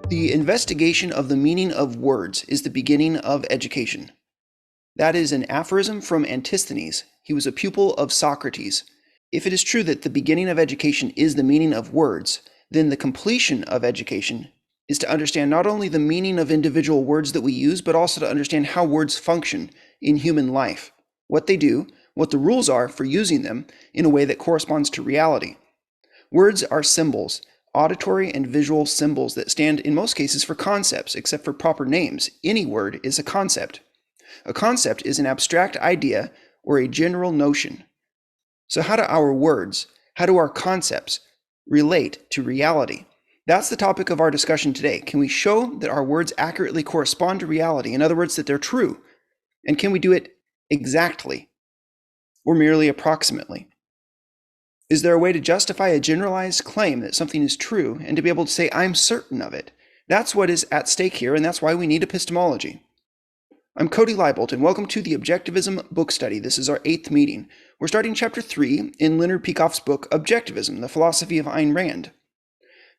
The investigation of the meaning of words is the beginning of education. That is an aphorism from Antisthenes. He was a pupil of Socrates. If it is true that the beginning of education is the meaning of words, then the completion of education is to understand not only the meaning of individual words that we use, but also to understand how words function in human life, what they do, what the rules are for using them in a way that corresponds to reality. Words are symbols, auditory and visual symbols that stand in most cases for concepts, except for proper names. Any word is a concept. A concept is an abstract idea or a general notion. So how do our words, how do our concepts relate to reality? That's the topic of our discussion today. Can we show that our words accurately correspond to reality? In other words, that they're true. And can we do it exactly or merely approximately? Is there a way to justify a generalized claim that something is true and to be able to say, I'm certain of it? That's what is at stake here, and that's why we need epistemology. I'm Cody Leibold, and welcome to the Objectivism Book Study. This is our 8th meeting. We're starting Chapter 3 in Leonard Peikoff's book, Objectivism, the Philosophy of Ayn Rand.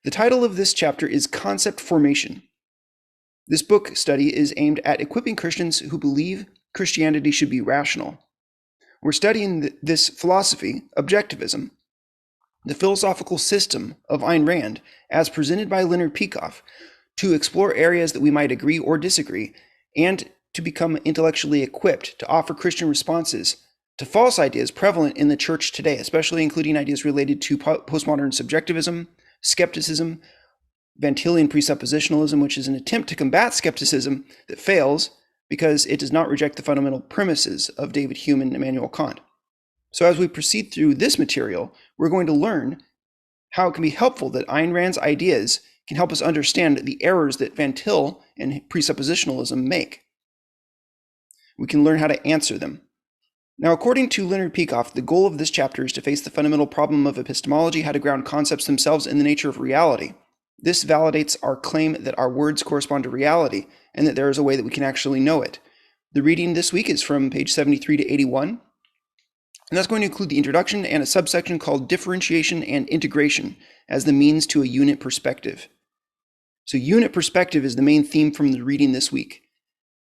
The title of this chapter is Concept Formation. This book study is aimed at equipping Christians who believe Christianity should be rational. We're studying this philosophy, objectivism, the philosophical system of Ayn Rand, as presented by Leonard Peikoff, to explore areas that we might agree or disagree, and to become intellectually equipped to offer Christian responses to false ideas prevalent in the church today, especially including ideas related to postmodern subjectivism, skepticism, Van Tillian presuppositionalism, which is an attempt to combat skepticism that fails because it does not reject the fundamental premises of David Hume and Immanuel Kant. So as we proceed through this material, we're going to learn how it can be helpful that Ayn Rand's ideas can help us understand the errors that Van Til and presuppositionalism make. We can learn how to answer them. Now, according to Leonard Peikoff, the goal of this chapter is to face the fundamental problem of epistemology, how to ground concepts themselves in the nature of reality. This validates our claim that our words correspond to reality and that there is a way that we can actually know it. The reading this week is from page 73 to 81. And that's going to include the introduction and a subsection called Differentiation and Integration as the means to a unit perspective. So unit perspective is the main theme from the reading this week.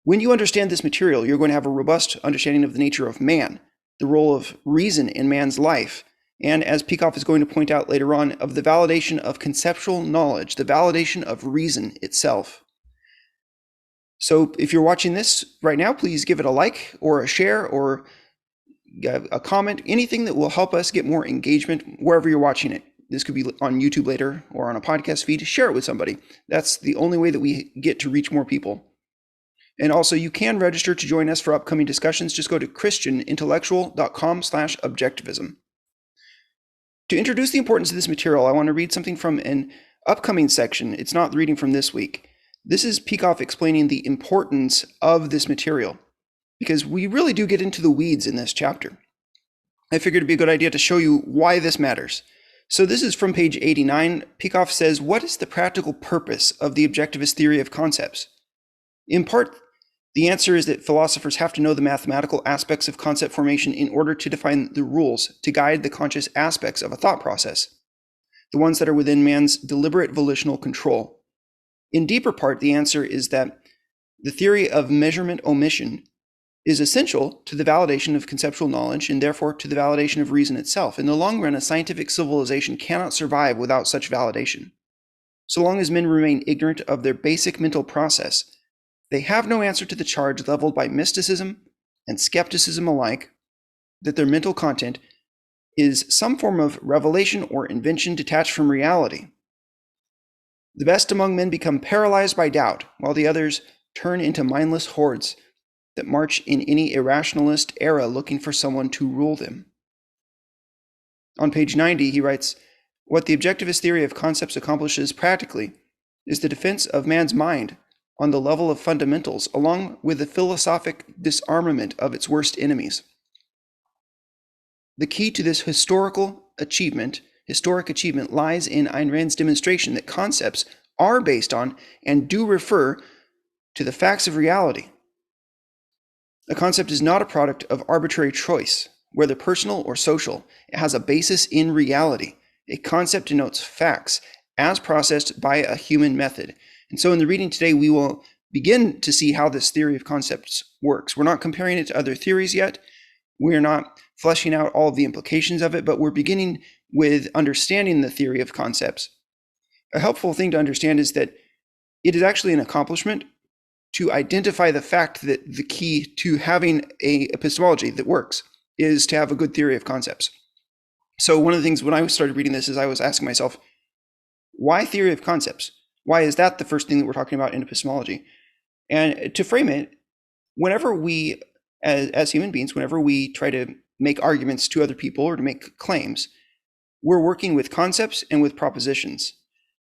When you understand this material, you're going to have a robust understanding of the nature of man, the role of reason in man's life, and as Peikoff is going to point out later on, of the validation of conceptual knowledge, the validation of reason itself. So if you're watching this right now, please give it a like or a share or a comment, anything that will help us get more engagement wherever you're watching it. This could be on YouTube later or on a podcast feed. Share it with somebody. That's the only way that we get to reach more people. And also, you can register to join us for upcoming discussions. Just go to christianintellectual.com/objectivism. To introduce the importance of this material, I want to read something from an upcoming section. It's not the reading from this week. This is Peikoff explaining the importance of this material, because we really do get into the weeds in this chapter. I figured it'd be a good idea to show you why this matters. So this is from page 89. Peikoff says, what is the practical purpose of the objectivist theory of concepts? In part, the answer is that philosophers have to know the mathematical aspects of concept formation in order to define the rules to guide the conscious aspects of a thought process, the ones that are within man's deliberate volitional control. In deeper part, the answer is that the theory of measurement omission is essential to the validation of conceptual knowledge and therefore to the validation of reason itself. In the long run, a scientific civilization cannot survive without such validation. So long as men remain ignorant of their basic mental process, they have no answer to the charge leveled by mysticism and skepticism alike that their mental content is some form of revelation or invention detached from reality. The best among men become paralyzed by doubt, while the others turn into mindless hordes that march in any irrationalist era looking for someone to rule them. On page 90, he writes, what the objectivist theory of concepts accomplishes practically is the defense of man's mind on the level of fundamentals, along with the philosophic disarmament of its worst enemies. The key to this historic achievement lies in Ayn Rand's demonstration that concepts are based on and do refer to the facts of reality. A concept is not a product of arbitrary choice, whether personal or social. It has a basis in reality. A concept denotes facts as processed by a human method. And so in the reading today, we will begin to see how this theory of concepts works. We're not comparing it to other theories yet. We're not fleshing out all of the implications of it, but we're beginning with understanding the theory of concepts. A helpful thing to understand is that it is actually an accomplishment to identify the fact that the key to having a epistemology that works is to have a good theory of concepts. So one of the things when I started reading this is I was asking myself, why theory of concepts? Why is that the first thing that we're talking about in epistemology? And to frame it, whenever we, as human beings, whenever we try to make arguments to other people or to make claims, we're working with concepts and with propositions.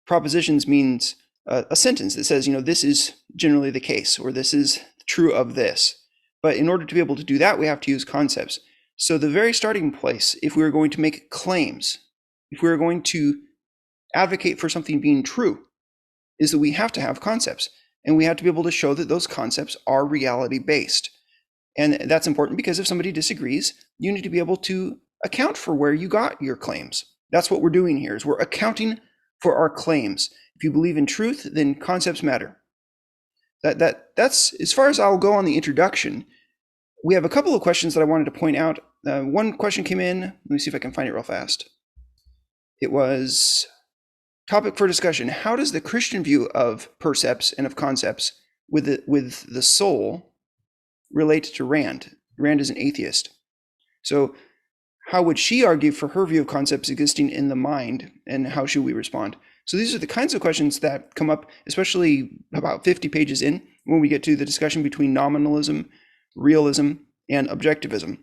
Propositions means a sentence that says, this is generally the case, or this is true of this. But in order to be able to do that, we have to use concepts. So the very starting place, if we are going to make claims, if we are going to advocate for something being true, is that we have to have concepts. And we have to be able to show that those concepts are reality-based. And that's important because if somebody disagrees, you need to be able to account for where you got your claims. That's what we're doing here, is we're accounting for our claims. If you believe in truth, then concepts matter. That's as far as I'll go on the introduction. We have a couple of questions that I wanted to point out. One question came in. Let me see if I can find it real fast. It was topic for discussion. How does the Christian view of percepts and of concepts with the soul relate to Rand? Rand is an atheist. So how would she argue for her view of concepts existing in the mind, and how should we respond? So these are the kinds of questions that come up, especially about 50 pages in, when we get to the discussion between nominalism, realism, and objectivism.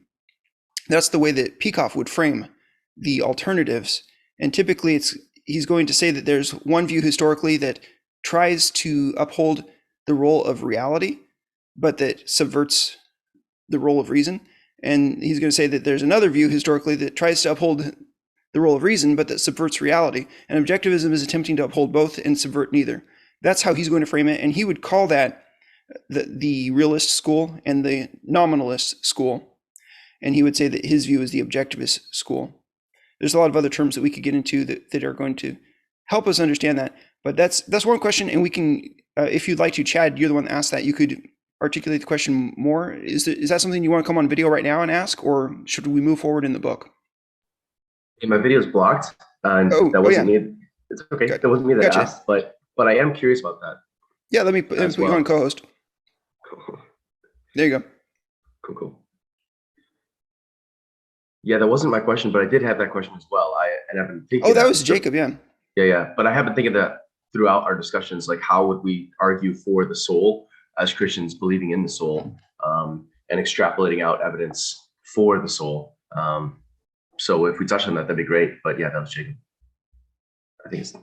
That's the way that Peikoff would frame the alternatives. And typically he's going to say that there's one view historically that tries to uphold the role of reality, but that subverts the role of reason. And he's going to say that there's another view historically that tries to uphold the role of reason, but that subverts reality. And objectivism is attempting to uphold both and subvert neither. That's how he's going to frame it. And he would call that the realist school and the nominalist school. And he would say that his view is the objectivist school. There's a lot of other terms that we could get into that are going to help us understand that. But that's one question. And we can, if you'd like to, Chad, you're the one that asked that, you could articulate the question more. Is that something you want to come on video right now and ask, or should we move forward in the book? My video is blocked, and that wasn't me. It's okay. That wasn't me that asked, but I am curious about that. Yeah, let me put you on co-host. Cool. There you go. Cool. Yeah, that wasn't my question, but I did have that question as well. I've been thinking. Oh, that was Jacob. Yeah. Yeah. But I have been thinking that throughout our discussions, like how would we argue for the soul as Christians believing in the soul, and extrapolating out evidence for the soul. So if we touch on that, that'd be great. But yeah, that was Jacob. I think it's.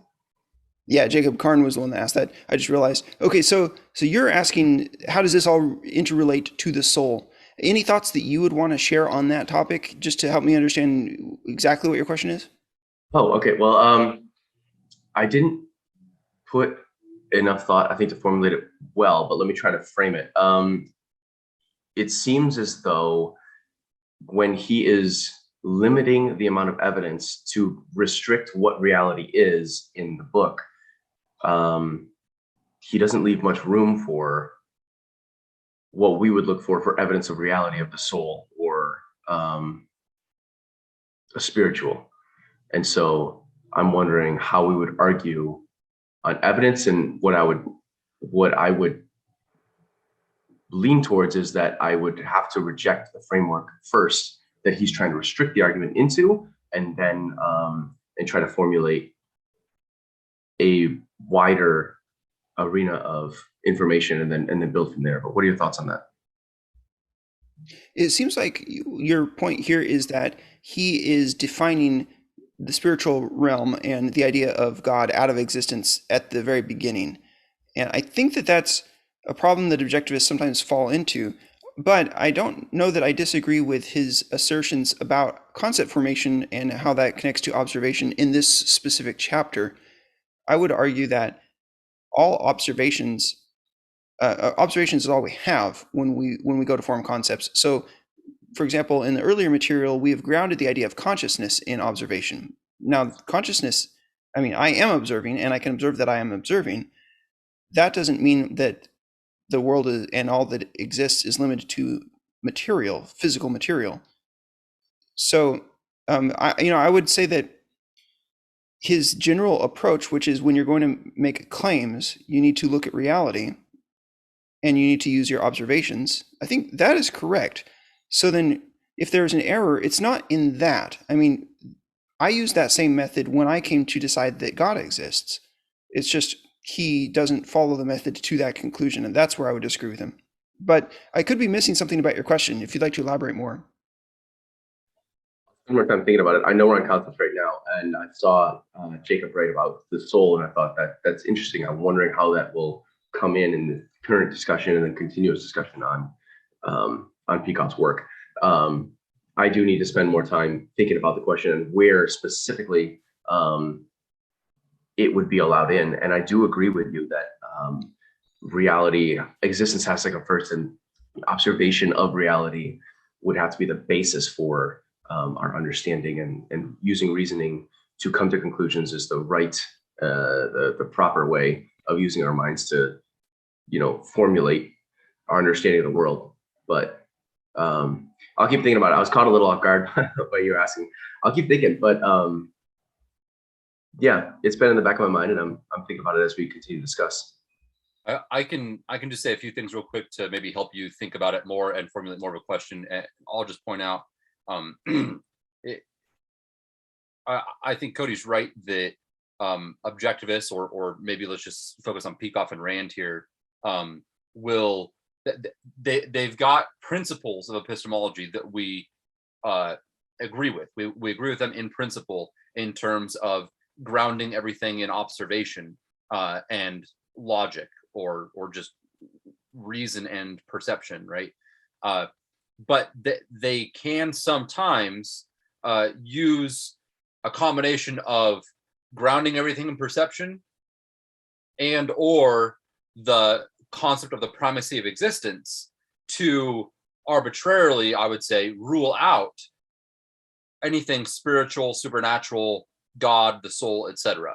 Yeah, Jacob Karn was the one that asked that. I just realized. Okay, so you're asking, how does this all interrelate to the soul? Any thoughts that you would want to share on that topic, just to help me understand exactly what your question is? Oh, okay. Well, I didn't put enough thought, I think, to formulate it well, but let me try to frame it. It seems as though when he is limiting the amount of evidence to restrict what reality is in the book, he doesn't leave much room for what we would look for evidence of reality of the soul or a spiritual. And so I'm wondering how we would argue on evidence, and what I would lean towards is that I would have to reject the framework first that he's trying to restrict the argument into, and then and try to formulate a wider arena of information, and then build from there. But what are your thoughts on that? It seems like your point here is that he is defining the spiritual realm and the idea of God out of existence at the very beginning. And I think that that's a problem that objectivists sometimes fall into, but I don't know that I disagree with his assertions about concept formation and how that connects to observation in this specific chapter. I would argue that all observations is all we have when we go to form concepts. So, for example, in the earlier material, we have grounded the idea of consciousness in observation. Now, consciousness, I am observing, and I can observe that I am observing, that doesn't mean that the world is, and all that exists is limited to material, physical material. So, I would say that his general approach, which is when you're going to make claims, you need to look at reality and you need to use your observations. I think that is correct. So then if there's an error, it's not in that. I mean, I used that same method when I came to decide that God exists. It's just he doesn't follow the method to that conclusion, and that's where I would disagree with him. But I could be missing something about your question, if you'd like to elaborate more. One more time thinking about it. I know we're on concepts right now, and I saw Jacob write about the soul, and I thought that's interesting. I'm wondering how that will come in the current discussion and the continuous discussion on Peikoff's work. I do need to spend more time thinking about the question and where specifically it would be allowed in. And I do agree with you that reality, existence has to come first, and observation of reality would have to be the basis for our understanding, and using reasoning to come to conclusions is the right, the proper way of using our minds to, formulate our understanding of the world. But I'll keep thinking about it. I was caught a little off guard by you asking. I'll keep thinking, but yeah, it's been in the back of my mind, and I'm thinking about it as we continue to discuss. I can just say a few things real quick to maybe help you think about it more and formulate more of a question. And I'll just point out, I think Cody's right that objectivists, or maybe let's just focus on Peikoff and Rand here, they've got principles of epistemology that we agree with. We agree with them in principle in terms of grounding everything in observation and logic, or just reason and perception, right? But they can sometimes use a combination of grounding everything in perception and or the concept of the primacy of existence to arbitrarily, I would say, rule out anything spiritual, supernatural, God, the soul, etc.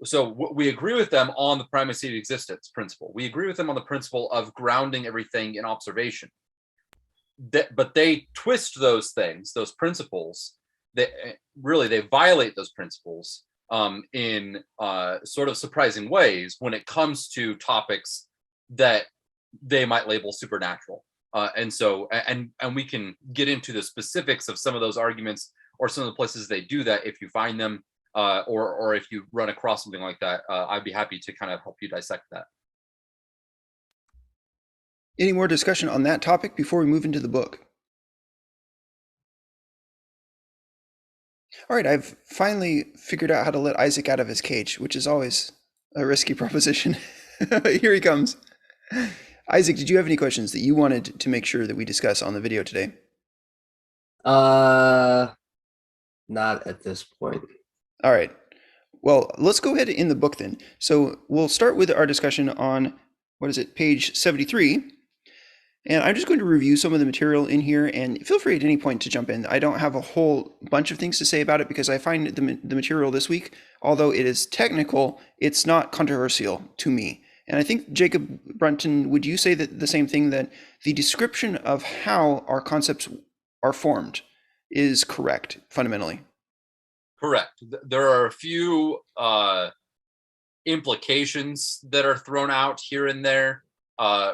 So we agree with them on the primacy of existence principle. We agree with them on the principle of grounding everything in observation. But they twist those things, those principles. They violate those principles in sort of surprising ways when it comes to topics that they might label supernatural. And we can get into the specifics of some of those arguments or some of the places they do that if you find them, or if you run across something like that. I'd be happy to kind of help you dissect that. Any more discussion on that topic before we move into the book? All right, I've finally figured out how to let Isaac out of his cage, which is always a risky proposition. Here he comes. Isaac, did you have any questions that you wanted to make sure that we discuss on the video today? Not at this point. All right. Well, let's go ahead in the book then. So we'll start with our discussion on, page 73. And I'm just going to review some of the material in here, and feel free at any point to jump in. I don't have a whole bunch of things to say about it because I find the material this week, although it is technical, it's not controversial to me. And I think, Jacob Brunton, would you say that the same thing, that the description of how our concepts are formed is correct, fundamentally? Correct. There are a few implications that are thrown out here and there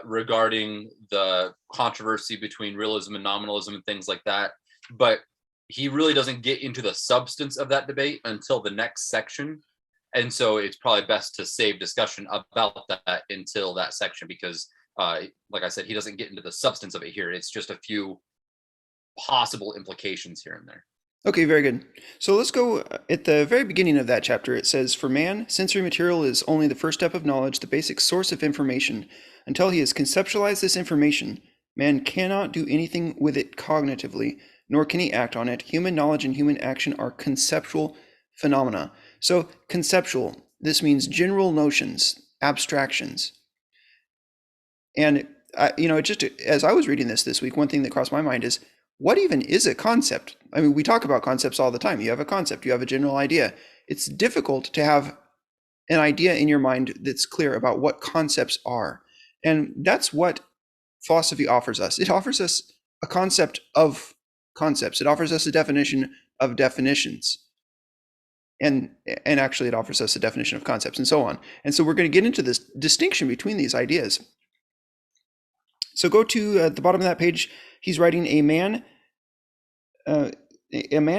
regarding the controversy between realism and nominalism and things like that. But he really doesn't get into the substance of that debate until the next section. And so it's probably best to save discussion about that until that section, because like I said, he doesn't get into the substance of it here. It's just a few possible implications here and there. Okay, very good. So let's go at the very beginning of that chapter. It says, for man, sensory material is only the first step of knowledge, the basic source of information. Until he has conceptualized this information, man cannot do anything with it cognitively, nor can he act on it. Human knowledge and human action are conceptual phenomena. So conceptual, this means general notions, abstractions. And, just as I was reading this week, one thing that crossed my mind is, what even is a concept? I mean, we talk about concepts all the time. You have a concept, you have a general idea. It's difficult to have an idea in your mind that's clear about what concepts are. And that's what philosophy offers us. It offers us a concept of concepts. It offers us a definition of definitions. And actually it offers us a definition of concepts and so on. And so we're going to get into this distinction between these ideas. So go to the bottom of that page. He's writing, a man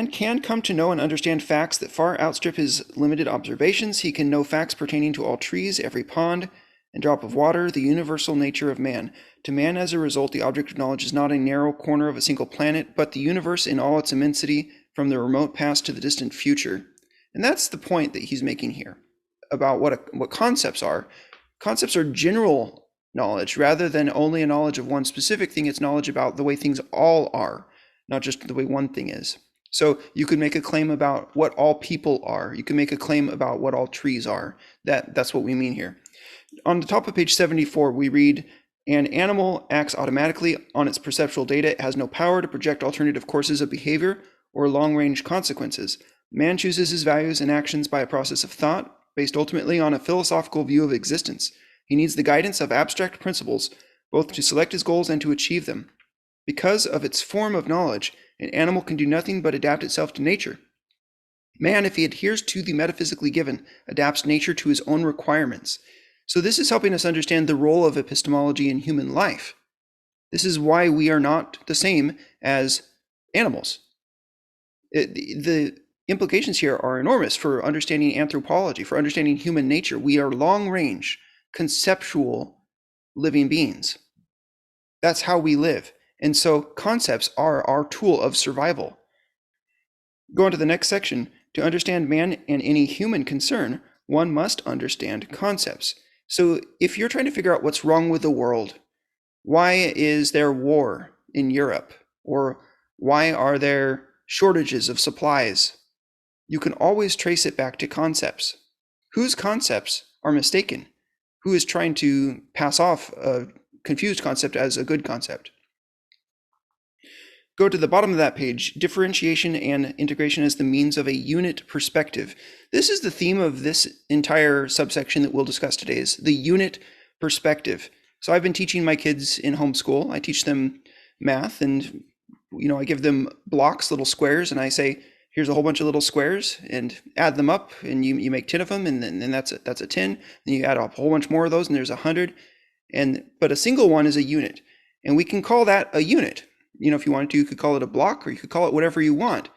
can come to know and understand facts that far outstrip his limited observations. He can know facts pertaining to all trees, every pond and drop of water, the universal nature of man. To man, as a result, the object of knowledge is not a narrow corner of a single planet, but the universe in all its immensity, from the remote past to the distant future. And that's the point that he's making here about what concepts are. Concepts are general knowledge rather than only a knowledge of one specific thing. It's knowledge about the way things all are, not just the way one thing is. So you could make a claim about what all people are. You can make a claim about what all trees are. That's what we mean here. On the top of page 74, we read, an animal acts automatically on its perceptual data. It has no power to project alternative courses of behavior or long-range consequences. Man chooses his values and actions by a process of thought, based ultimately on a philosophical view of existence. He needs the guidance of abstract principles, both to select his goals and to achieve them. Because of its form of knowledge, an animal can do nothing but adapt itself to nature. Man, if he adheres to the metaphysically given, adapts nature to his own requirements. So this is helping us understand the role of epistemology in human life. This is why we are not the same as animals. The implications here are enormous for understanding anthropology, for understanding human nature. We are long-range, conceptual living beings. That's how we live. And so concepts are our tool of survival. Go on to the next section. To understand man and any human concern, one must understand concepts. So if you're trying to figure out what's wrong with the world, why is there war in Europe? Or why are there shortages of supplies? You can always trace it back to concepts. Whose concepts are mistaken? Who is trying to pass off a confused concept as a good concept? Go to the bottom of that page, differentiation and integration as the means of a unit perspective. This is the theme of this entire subsection that we'll discuss today, is the unit perspective. So I've been teaching my kids in homeschool. I teach them math, and I give them blocks, little squares, and I say, here's a whole bunch of little squares, and add them up, and you make 10 of them, and then that's a 10. Then you add a whole bunch more of those, and there's 100. But a single one is a unit, and we can call that a unit. If you wanted to, you could call it a block, or you could call it whatever you want.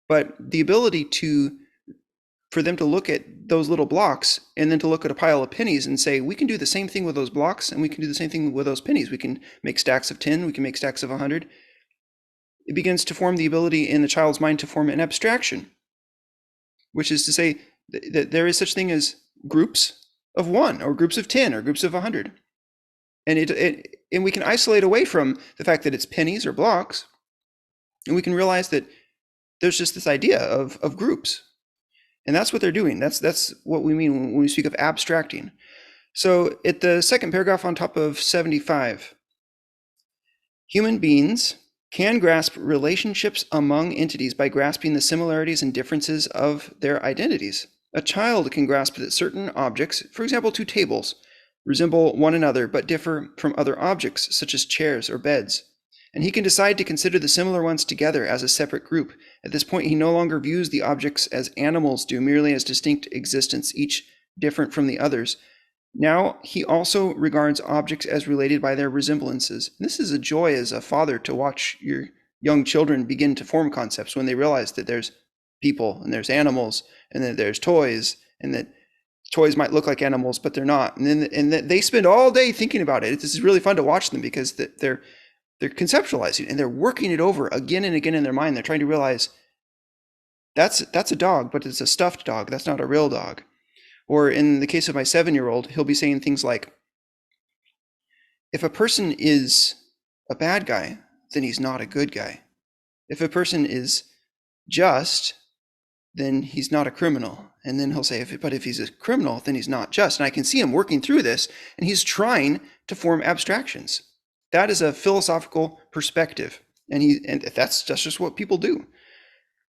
But the ability for them to look at those little blocks and then to look at a pile of pennies and say, we can do the same thing with those blocks, and we can do the same thing with those pennies. We can make stacks of 10, we can make stacks of 100. It begins to form the ability in the child's mind to form an abstraction, which is to say that there is such thing as groups of 1 or groups of 10 or groups of 100. And we can isolate away from the fact that it's pennies or blocks, and we can realize that there's just this idea of groups. And that's what they're doing. That's what we mean when we speak of abstracting. So at the second paragraph on top of 75, human beings can grasp relationships among entities by grasping the similarities and differences of their identities. A child can grasp that certain objects, for example, 2 tables, resemble one another but differ from other objects, such as chairs or beds. And he can decide to consider the similar ones together as a separate group. At this point, he no longer views the objects as animals do, merely as distinct existence, each different from the others. Now, he also regards objects as related by their resemblances. And this is a joy as a father to watch your young children begin to form concepts when they realize that there's people and there's animals and that there's toys, and that toys might look like animals, but they're not. And they spend all day thinking about it. This is really fun to watch them because they're conceptualizing and they're working it over again and again in their mind. They're trying to realize that's a dog, but it's a stuffed dog. That's not a real dog. Or in the case of my 7-year-old, he'll be saying things like, if a person is a bad guy, then he's not a good guy. If a person is just, then he's not a criminal. And then he'll say, but if he's a criminal, then he's not just. And I can see him working through this, and he's trying to form abstractions. That is a philosophical perspective. And that's just what people do.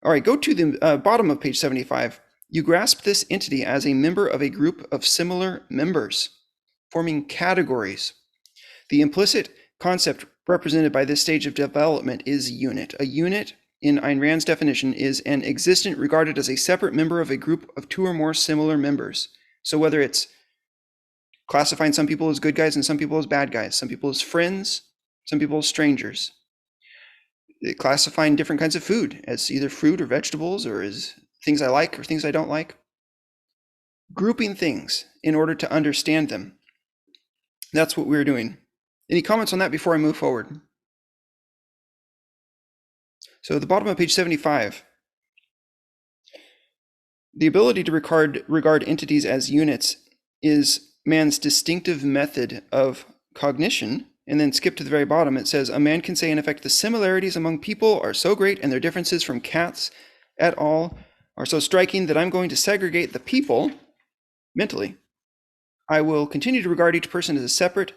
All right, go to the bottom of page 75. You grasp this entity as a member of a group of similar members, forming categories. The implicit concept represented by this stage of development is unit. A unit, in Ayn Rand's definition, is an existent regarded as a separate member of a group of two or more similar members. So whether it's classifying some people as good guys and some people as bad guys, some people as friends, some people as strangers, classifying different kinds of food as either fruit or vegetables or as things I like or things I don't like, grouping things in order to understand them. That's what we're doing. Any comments on that before I move forward? So at the bottom of page 75, the ability to regard entities as units is man's distinctive method of cognition. And then skip to the very bottom, it says, a man can say in effect the similarities among people are so great and their differences from cats et al. Are so striking that I'm going to segregate the people mentally. I will continue to regard each person as a separate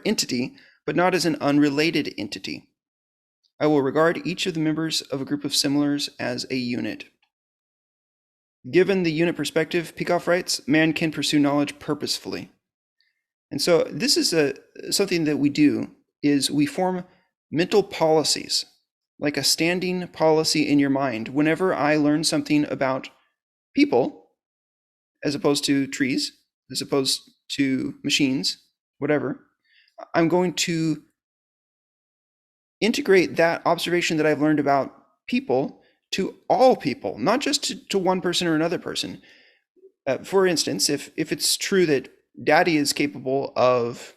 entity, but not as an unrelated entity. I will regard each of the members of a group of similars as a unit. Given the unit perspective, Peikoff writes, man can pursue knowledge purposefully. And so this is something that we do, is we form mental policies, like a standing policy in your mind. Whenever I learn something about people, as opposed to trees, as opposed to machines, whatever, I'm going to integrate that observation that I've learned about people to all people, not just to one person or another person. For instance, if it's true that Daddy is capable of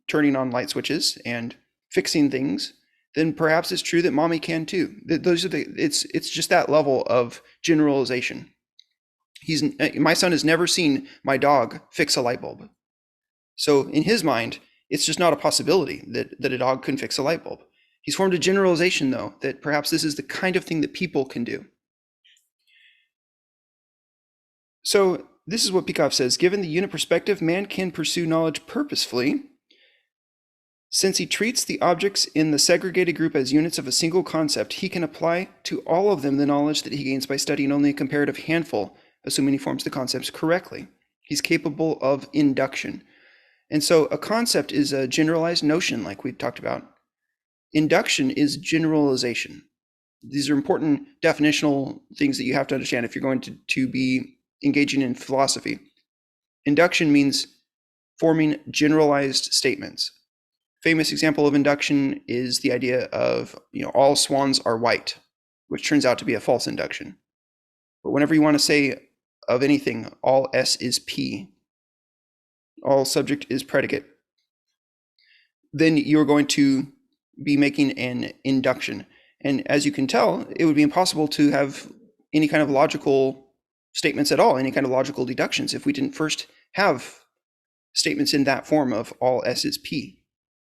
turning on light switches and fixing things, then perhaps it's true that Mommy can too. It's just that level of generalization. My son has never seen my dog fix a light bulb. So in his mind, it's just not a possibility that a dog can fix a light bulb. He's formed a generalization, though, that perhaps this is the kind of thing that people can do. So this is what Peikoff says. Given the unit perspective, man can pursue knowledge purposefully. Since he treats the objects in the segregated group as units of a single concept, he can apply to all of them the knowledge that he gains by studying only a comparative handful, assuming he forms the concepts correctly. He's capable of induction. And so a concept is a generalized notion, like we've talked about. Induction is generalization. These are important definitional things that you have to understand if you're going to be engaging in philosophy. Induction means forming generalized statements. Famous example of induction is the idea of, all swans are white, which turns out to be a false induction. But whenever you want to say of anything, all S is P, all subject is predicate, then you're going to be making an induction. And as you can tell, it would be impossible to have any kind of logical statements at all, any kind of logical deductions, if we didn't first have statements in that form of all S is P,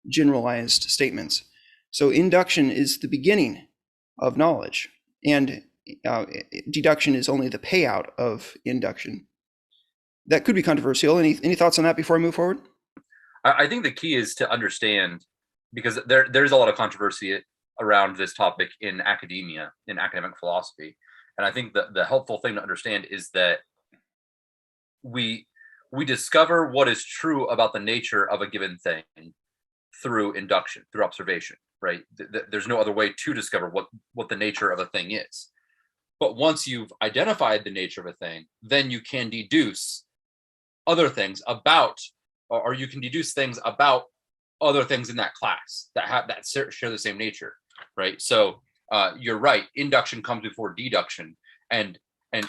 generalized statements. So induction is the beginning of knowledge, and deduction is only the payout of induction. That could be controversial. Any thoughts on that before I move forward? I think the key is to understand, because there's a lot of controversy around this topic in academia, in academic philosophy. And I think that the helpful thing to understand is that we discover what is true about the nature of a given thing through induction, through observation, right? There's no other way to discover what the nature of a thing is. But once you've identified the nature of a thing, then you can deduce other things about, or you can deduce things about other things in that class that share the same nature, right? So you're right, induction comes before deduction, and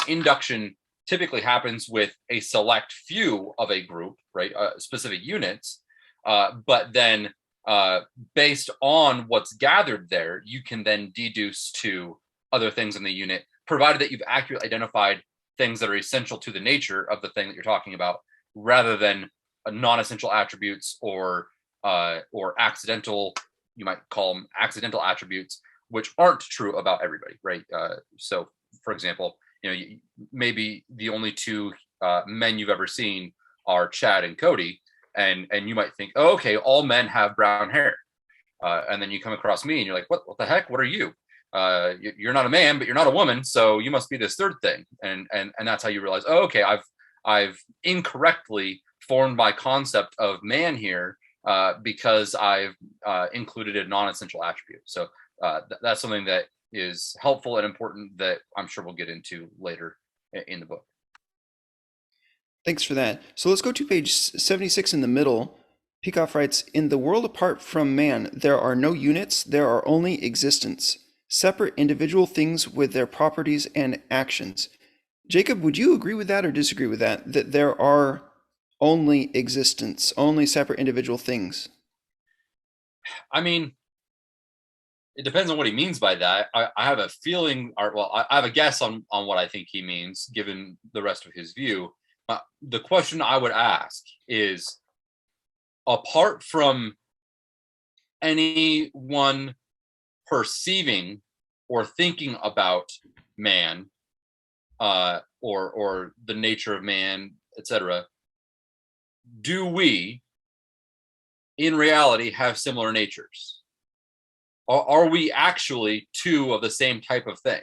induction typically happens with a select few of a group, right? Specific units, but then based on what's gathered there, you can then deduce to other things in the unit, provided that you've accurately identified things that are essential to the nature of the thing that you're talking about, rather than non-essential attributes or accidental, you might call them accidental attributes, which aren't true about everybody, right? So, for example, maybe the only two men you've ever seen are Chad and Cody, and you might think, oh, okay, all men have brown hair, and then you come across me and you're like, what the heck? What are you? you're not a man, but you're not a woman, so you must be this third thing. And that's how you realize, oh, okay, I've incorrectly formed my concept of man here because I've included a non-essential attribute. So that's something that is helpful and important that I'm sure we'll get into later in the book. Thanks for that. So let's go to page 76 in the middle. Peikoff writes, in the world apart from man, there are no units, there are only existence, separate individual things with their properties and actions. Jacob, would you agree with that or disagree with that? That there are only existence, only separate individual things? I mean, it depends on what he means by that. I have a feeling, or well, I have a guess on what I think he means, given the rest of his view. The question I would ask is, apart from anyone perceiving or thinking about man, or the nature of man, etc., do we, in reality, have similar natures? Are we actually two of the same type of thing,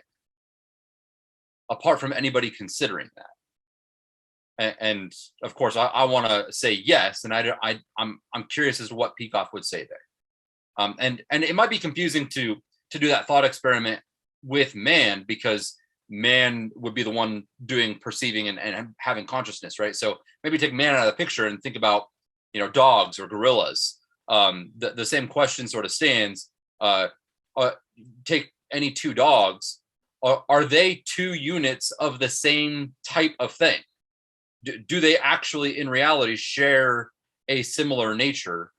apart from anybody considering that? And of course, I want to say yes, and I'm curious as to what Peikoff would say there. And it might be confusing to do that thought experiment with man, because man would be the one doing perceiving and having consciousness, right? So maybe take man out of the picture and think about, dogs or gorillas. The same question sort of stands. Take any two dogs. Are they two units of the same type of thing? Do they actually in reality share a similar nature,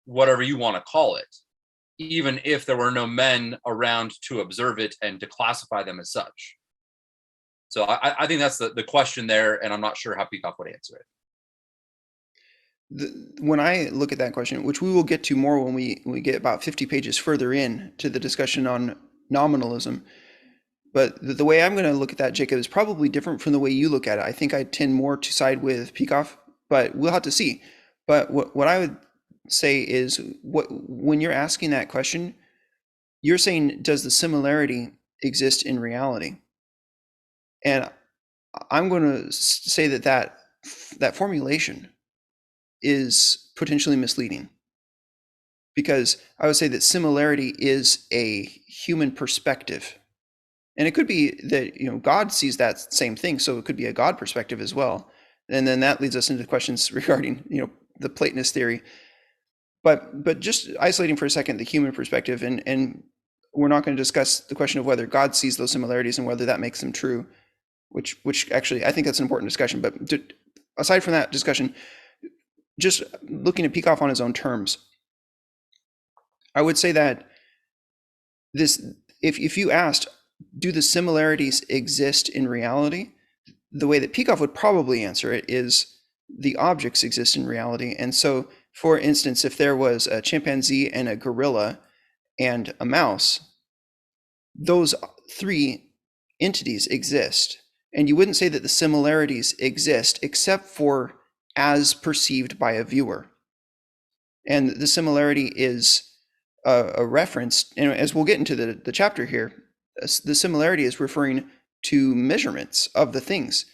whatever you want to call it, even if there were no men around to observe it and to classify them as such? So I think that's the question there, and I'm not sure how Peikoff would answer it. When I look at that question, which we will get to more when we get about 50 pages further in to the discussion on nominalism, but the way I'm going to look at that, Jacob, is probably different from the way you look at it. I think I tend more to side with Peikoff, but we'll have to see. But what I would say is, when you're asking that question, you're saying, does the similarity exist in reality? And I'm going to say that formulation is potentially misleading, because I would say that similarity is a human perspective. And it could be that, God sees that same thing, so it could be a God perspective as well. And then that leads us into questions regarding, the Platonist theory. But just isolating for a second the human perspective, and we're not going to discuss the question of whether God sees those similarities and whether that makes them true, which actually I think that's an important discussion. But aside from that discussion, just looking at Peikoff on his own terms, I would say that if you asked, do the similarities exist in reality? The way that Peikoff would probably answer it is the objects exist in reality. And so, for instance, if there was a chimpanzee and a gorilla and a mouse, those three entities exist. And you wouldn't say that the similarities exist except for as perceived by a viewer. And the similarity is a reference, and as we'll get into the chapter here, the similarity is referring to measurements of the things.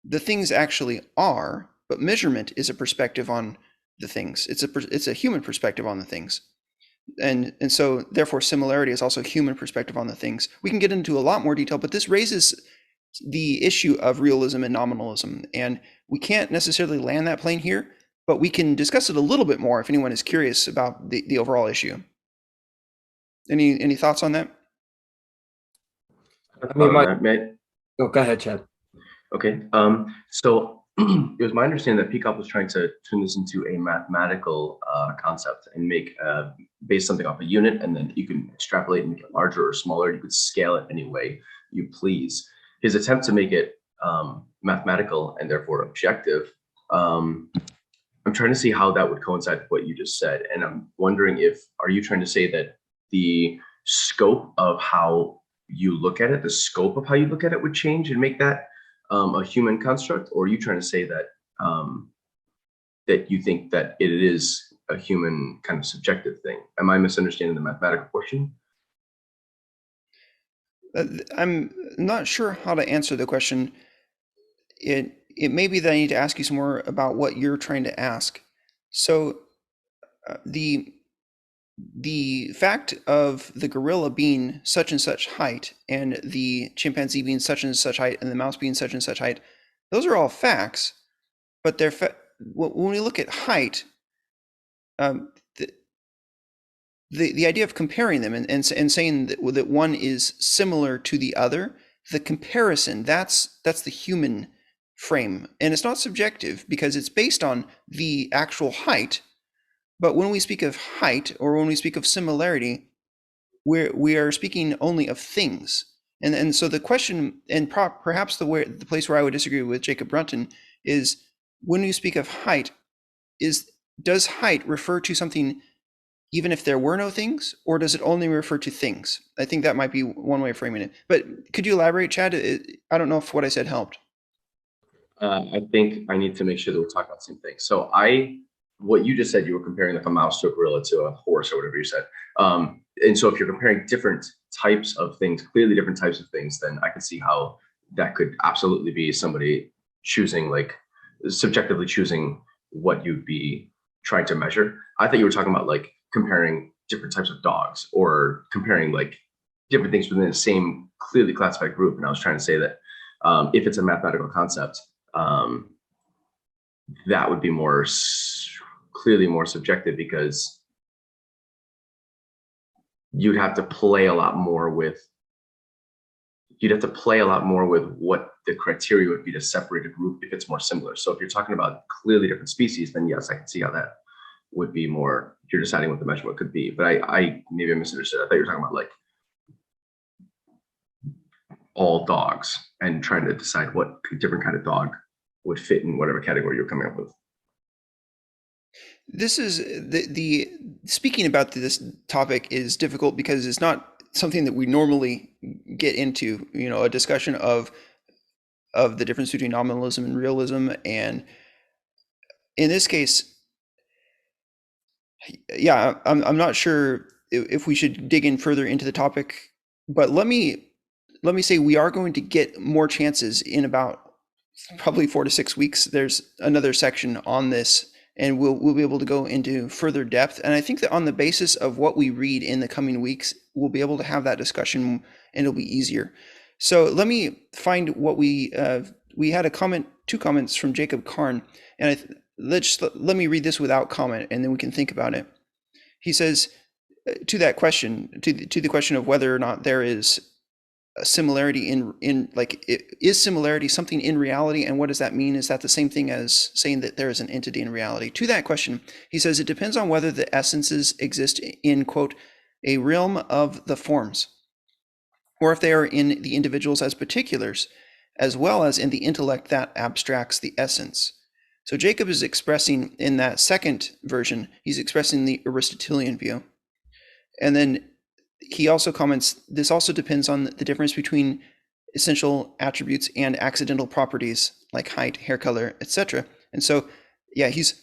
The things actually are, but measurement is a perspective on the things. It's a human perspective on the things. And so therefore similarity is also a human perspective on the things. We can get into a lot more detail, but this raises the issue of realism and nominalism. And we can't necessarily land that plane here, but we can discuss it a little bit more if anyone is curious about the overall issue. Any thoughts on that? I mean, go ahead, Chad. Okay. So it was my understanding that Peikoff was trying to turn this into a mathematical concept and make base something off a unit, and then you can extrapolate and make it larger or smaller. You could scale it any way you please. His attempt to make it mathematical and therefore objective, I'm trying to see how that would coincide with what you just said. And I'm wondering, are you trying to say that the scope of how you look at it, the scope of how you look at it would change and make that a human construct? Or are you trying to say that that you think that it is a human kind of subjective thing? Am I misunderstanding the mathematical portion? I'm not sure how to answer the question. It may be that I need to ask you some more about what you're trying to ask. So the fact of the gorilla being such and such height and the chimpanzee being such and such height and the mouse being such and such height, those are all facts, but when we look at height, the idea of comparing them and saying that one is similar to the other, the comparison, that's the human frame, and it's not subjective because it's based on the actual height. But when we speak of height or when we speak of similarity, we are speaking only of things. And so the question, and perhaps the place where I would disagree with Jacob Brunton is, when you speak of height, does height refer to something even if there were no things, or does it only refer to things? I think that might be one way of framing it. But could you elaborate, Chad? I don't know if what I said helped. I think I need to make sure that we're talking about the same thing. So what you just said, you were comparing like a mouse to a gorilla to a horse or whatever you said. And so if you're comparing different types of things, clearly different types of things, then I can see how that could absolutely be somebody choosing, like subjectively choosing what you'd be trying to measure. I thought you were talking about like comparing different types of dogs or comparing like different things within the same clearly classified group. And I was trying to say that if it's a mathematical concept, that would be clearly more subjective, because you'd have to play a lot more with what the criteria would be to separate a group if it's more similar. So if you're talking about clearly different species, then yes, I can see how that would be more, you're deciding what the measurement could be. But I maybe I misunderstood. I thought you were talking about like all dogs and trying to decide what different kind of dog would fit in whatever category you're coming up with. This is the speaking about this topic is difficult because it's not something that we normally get into, a discussion of the difference between nominalism and realism. And in this case, yeah, I'm not sure if we should dig in further into the topic, but let me say we are going to get more chances in about probably 4 to 6 weeks. There's another section on this, and we'll be able to go into further depth. And I think that on the basis of what we read in the coming weeks, we'll be able to have that discussion, and it'll be easier. So let me find what we had two comments from Jacob Karn, and let me read this without comment, and then we can think about it. He says to that question, to the question of whether or not there is a similarity in like, is similarity something in reality, and what does that mean? Is that the same thing as saying that there is an entity in reality? To that question, he says it depends on whether the essences exist in, quote, a realm of the forms, or if they are in the individuals as particulars, as well as in the intellect that abstracts the essence. So Jacob is expressing, in that second version, he's expressing the Aristotelian view. And then he also comments, this also depends on the difference between essential attributes and accidental properties like height, hair color, etc. And so, yeah, he's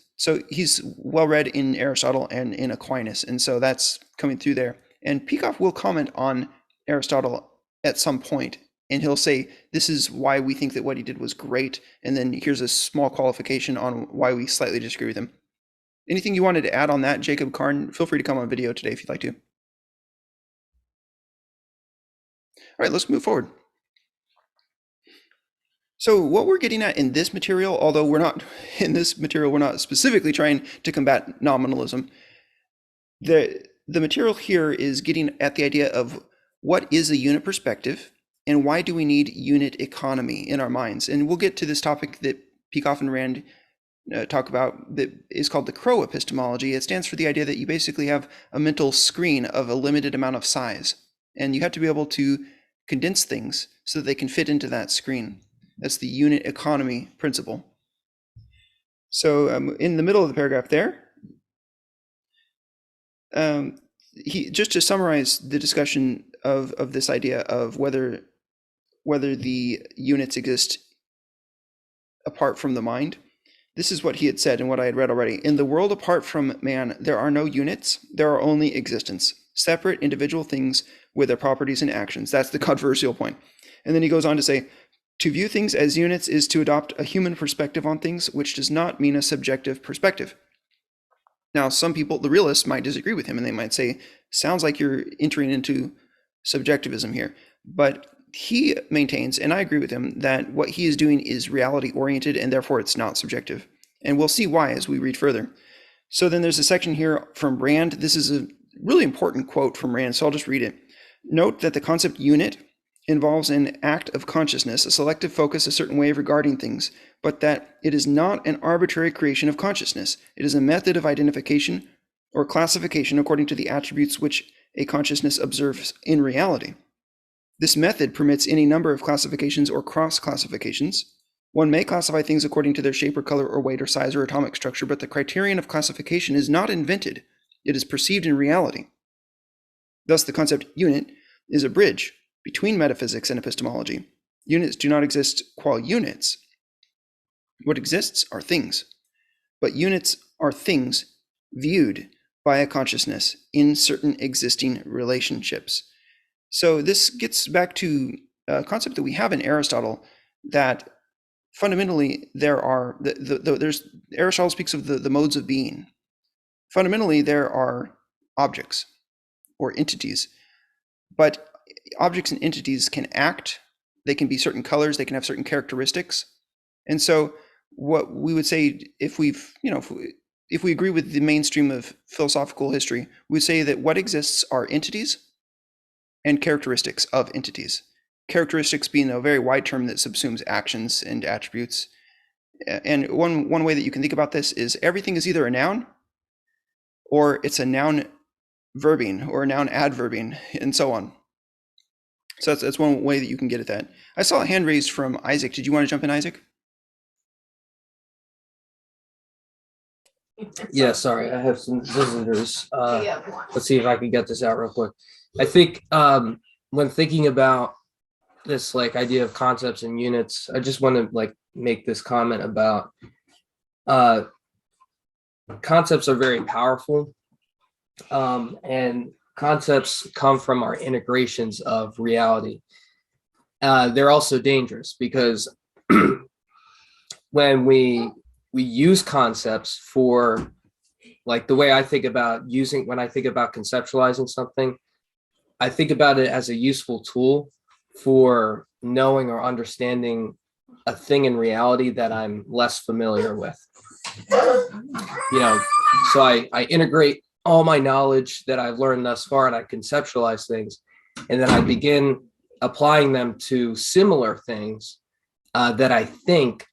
well read in Aristotle and in Aquinas, and so that's coming through there. And Peikoff will comment on Aristotle at some point, and he'll say, this is why we think that what he did was great, and then here's a small qualification on why we slightly disagree with him. Anything you wanted to add on that, Jacob Karn? Feel free to come on video today if you'd like to. All right, let's move forward. So what we're getting at in this material, although we're not specifically trying to combat nominalism, the material here is getting at the idea of what is a unit perspective and why do we need unit economy in our minds. And we'll get to this topic that Peikoff and Rand talk about that is called the Crow epistemology. It stands for the idea that you basically have a mental screen of a limited amount of size, and you have to be able to condense things so that they can fit into that screen. That's the unit economy principle. So in the middle of the paragraph there, just to summarize the discussion of this idea of whether the units exist apart from the mind, this is what he had said and what I had read already. In the world apart from man, there are no units, there are only existence. separate individual things with their properties and actions. That's the controversial point. And then he goes on to say, to view things as units is to adopt a human perspective on things, which does not mean a subjective perspective. Now, some people, the realists, might disagree with him, and they might say, sounds like you're entering into subjectivism here. But he maintains, and I agree with him, that what he is doing is reality-oriented, and therefore it's not subjective. And we'll see why as we read further. So then there's a section here from Rand. This is a really important quote from Rand, so I'll just read it. Note that the concept unit involves an act of consciousness, a selective focus, a certain way of regarding things, but that it is not an arbitrary creation of consciousness. It is a method of identification or classification according to the attributes which a consciousness observes in reality. This method permits any number of classifications or cross-classifications. One may classify things according to their shape or color or weight or size or atomic structure, but the criterion of classification is not invented. It is perceived in reality. Thus, the concept unit is a bridge between metaphysics and epistemology. Units do not exist qua units. What exists are things, but units are things viewed by a consciousness in certain existing relationships. So this gets back to a concept that we have in Aristotle, that fundamentally there are, Aristotle speaks of the modes of being. Fundamentally, there are objects or entities, but objects and entities can act, they can be certain colors, they can have certain characteristics. And so what we would say, if we agree with the mainstream of philosophical history, we would say that what exists are entities and characteristics of entities. Characteristics being a very wide term that subsumes actions and attributes. And one way that you can think about this is everything is either a noun or it's a noun verbing or a noun adverbing and so on. So that's one way that you can get at that. I saw a hand raised from Isaac. Did you want to jump in, Isaac? Yeah, sorry, I have some visitors. Let's see if I can get this out real quick. I think when thinking about this idea of concepts and units, I just want to make this comment about concepts are very powerful, and concepts come from our integrations of reality. They're also dangerous because when we use concepts for, the way I think about when I think about conceptualizing something, I think about it as a useful tool for knowing or understanding a thing in reality that I'm less familiar with. So I integrate all my knowledge that I've learned thus far, and I conceptualize things, and then I begin applying them to similar things that I think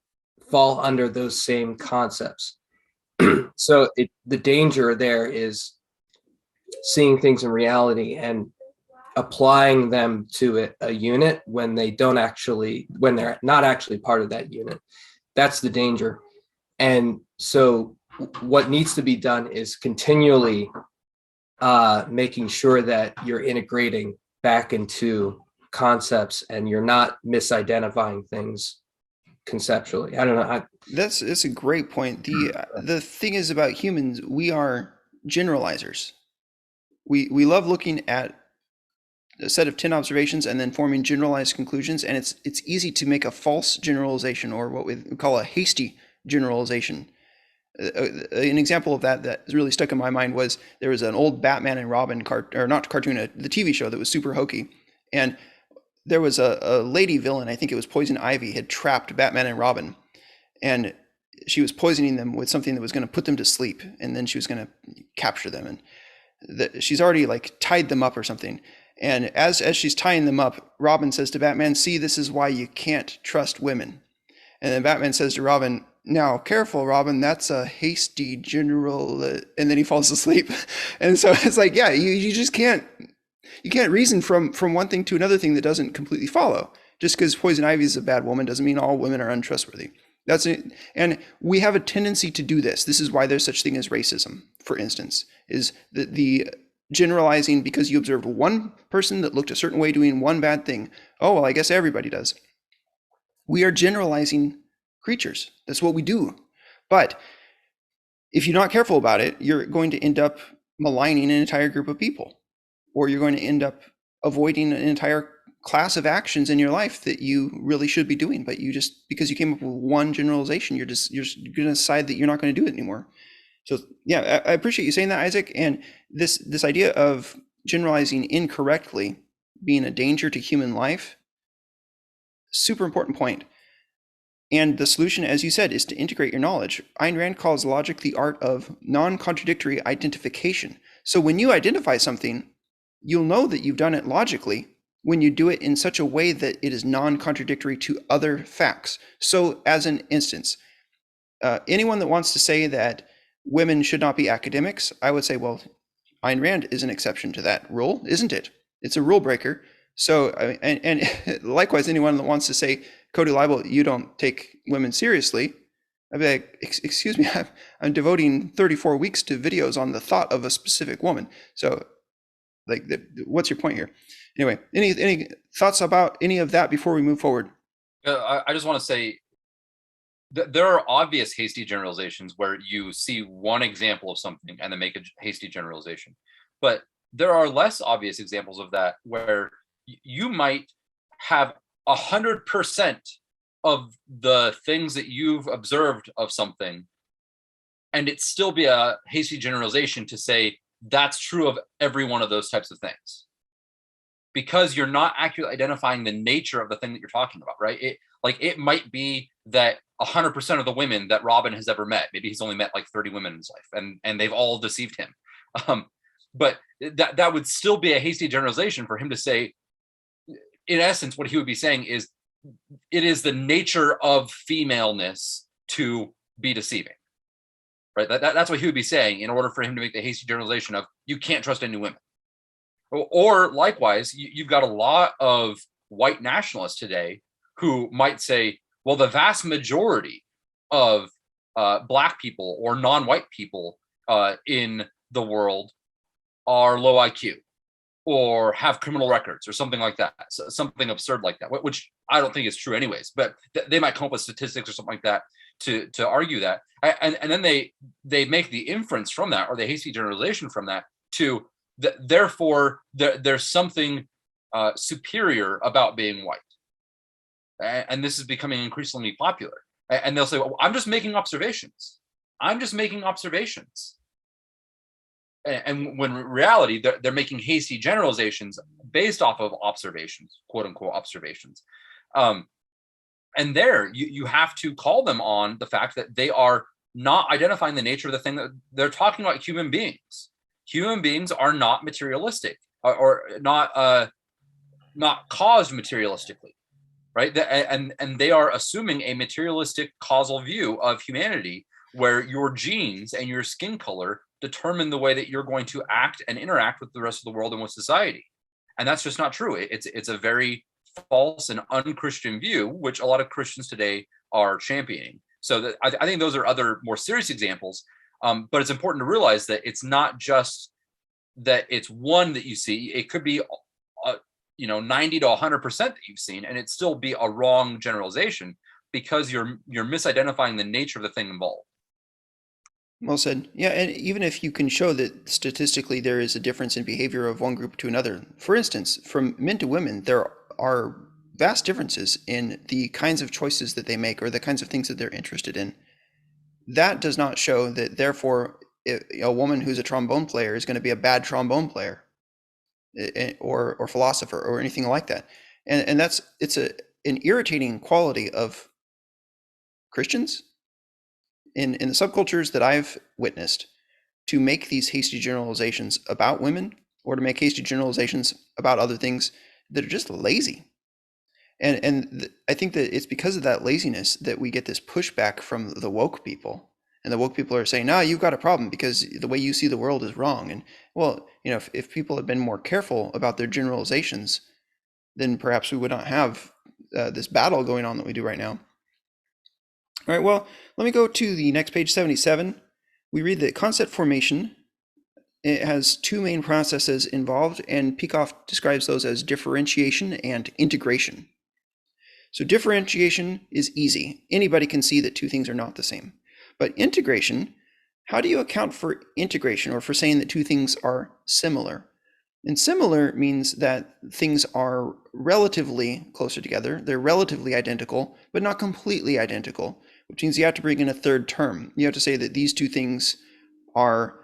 fall under those same concepts. So the danger there is seeing things in reality and applying them to a unit when they're not actually part of that unit. That's the danger. And so what needs to be done is continually making sure that you're integrating back into concepts and you're not misidentifying things conceptually. I don't know. That's a great point. The thing is about humans, we are generalizers. We love looking at a set of 10 observations and then forming generalized conclusions, and it's easy to make a false generalization, or what we call a hasty generalization. An example of that really stuck in my mind was there was an old Batman and Robin the TV show that was super hokey, and there was a lady villain, I think it was Poison Ivy, had trapped Batman and Robin, and she was poisoning them with something that was going to put them to sleep, and then she was going to capture them, and she's already tied them up or something. And as she's tying them up, Robin says to Batman, "See, this is why you can't trust women." And then Batman says to Robin, "Now, careful, Robin, that's a hasty general," and then he falls asleep. And so it's you just can't reason from one thing to another thing that doesn't completely follow. Just because Poison Ivy is a bad woman doesn't mean all women are untrustworthy. That's it. And we have a tendency to do this. This is why there's such thing as racism, for instance, is the generalizing because you observed one person that looked a certain way doing one bad thing. Oh, well, I guess everybody does. We are generalizing creatures. That's what we do. But if you're not careful about it, you're going to end up maligning an entire group of people. or you're going to end up avoiding an entire class of actions in your life that you really should be doing, but you just, because you came up with one generalization, you're going to decide that you're not going to do it anymore. So yeah, I appreciate you saying that, Isaac. And this idea of generalizing incorrectly being a danger to human life, super important point. And the solution, as you said, is to integrate your knowledge. Ayn Rand calls logic the art of non-contradictory identification. So when you identify something, you'll know that you've done it logically when you do it in such a way that it is non-contradictory to other facts. So as an instance, anyone that wants to say that women should not be academics, I would say, well, Ayn Rand is an exception to that rule, isn't it? It's a rule breaker. So, and likewise, anyone that wants to say, Cody Libel, you don't take women seriously, I'd be like, excuse me, I'm devoting 34 weeks to videos on the thought of a specific woman. So, like, what's your point here? Anyway, any thoughts about any of that before we move forward? I just want to say that there are obvious hasty generalizations where you see one example of something and then make a hasty generalization. But there are less obvious examples of that where you might have 100% of the things that you've observed of something, and it still be a hasty generalization to say that's true of every one of those types of things, because you're not accurately identifying the nature of the thing that you're talking about, right? It might be that 100% of the women that Robin has ever met, maybe he's only met like 30 women in his life, and they've all deceived him. But that would still be a hasty generalization for him to say, in essence, what he would be saying is it is the nature of femaleness to be deceiving, right? That's what he would be saying in order for him to make the hasty generalization of you can't trust any women. Or likewise, you've got a lot of white nationalists today who might say, well, the vast majority of Black people or non-white people in the world are low IQ or have criminal records or something like that, so something absurd like that, which I don't think is true anyways, but they might come up with statistics or something like that to argue that. And then they make the inference from that, or the hasty generalization from that, to therefore there's something superior about being white. And this is becoming increasingly popular. And they'll say, well, I'm just making observations. I'm just making observations. And when in reality, they're making hasty generalizations based off of observations, quote unquote observations. And there you have to call them on the fact that they are not identifying the nature of the thing that they're talking about. Human beings. Human beings are not materialistic or not caused materialistically, right? And they are assuming a materialistic causal view of humanity, where your genes and your skin color determine the way that you're going to act and interact with the rest of the world and with society. And that's just not true. It's a very false and unchristian view, which a lot of Christians today are championing. So I think those are other more serious examples. But it's important to realize that it's not just that it's one that you see. It could be 90 to 100% that you've seen, and it still be a wrong generalization because you're misidentifying the nature of the thing involved. Well said. Yeah, and even if you can show that statistically there is a difference in behavior of one group to another, for instance, from men to women, there are vast differences in the kinds of choices that they make or the kinds of things that they're interested in. That does not show that, therefore, a woman who's a trombone player is going to be a bad trombone player or philosopher or anything like that. And it's an irritating quality of Christians in the subcultures that I've witnessed, to make these hasty generalizations about women or to make hasty generalizations about other things that are just lazy. And I think that it's because of that laziness that we get this pushback from the woke people. And the woke people are saying, no, you've got a problem because the way you see the world is wrong. And well, if people had been more careful about their generalizations, then perhaps we would not have this battle going on that we do right now. All right, well, let me go to the next page, 77. We read that concept formation, it has two main processes involved, and Peikoff describes those as differentiation and integration. So differentiation is easy. Anybody can see that two things are not the same. But integration, how do you account for integration or for saying that two things are similar? And similar means that things are relatively closer together. They're relatively identical, but not completely identical, which means you have to bring in a third term. You have to say that these two things are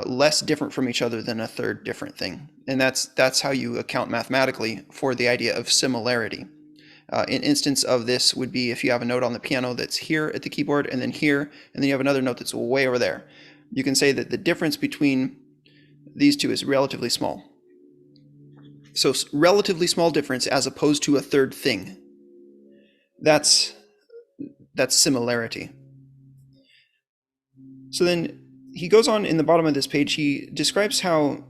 less different from each other than a third different thing. And that's how you account mathematically for the idea of similarity. An instance of this would be if you have a note on the piano that's here at the keyboard and then here, and then you have another note that's way over there. You can say that the difference between these two is relatively small. So relatively small difference as opposed to a third thing. That's similarity. So then he goes on in the bottom of this page, he describes how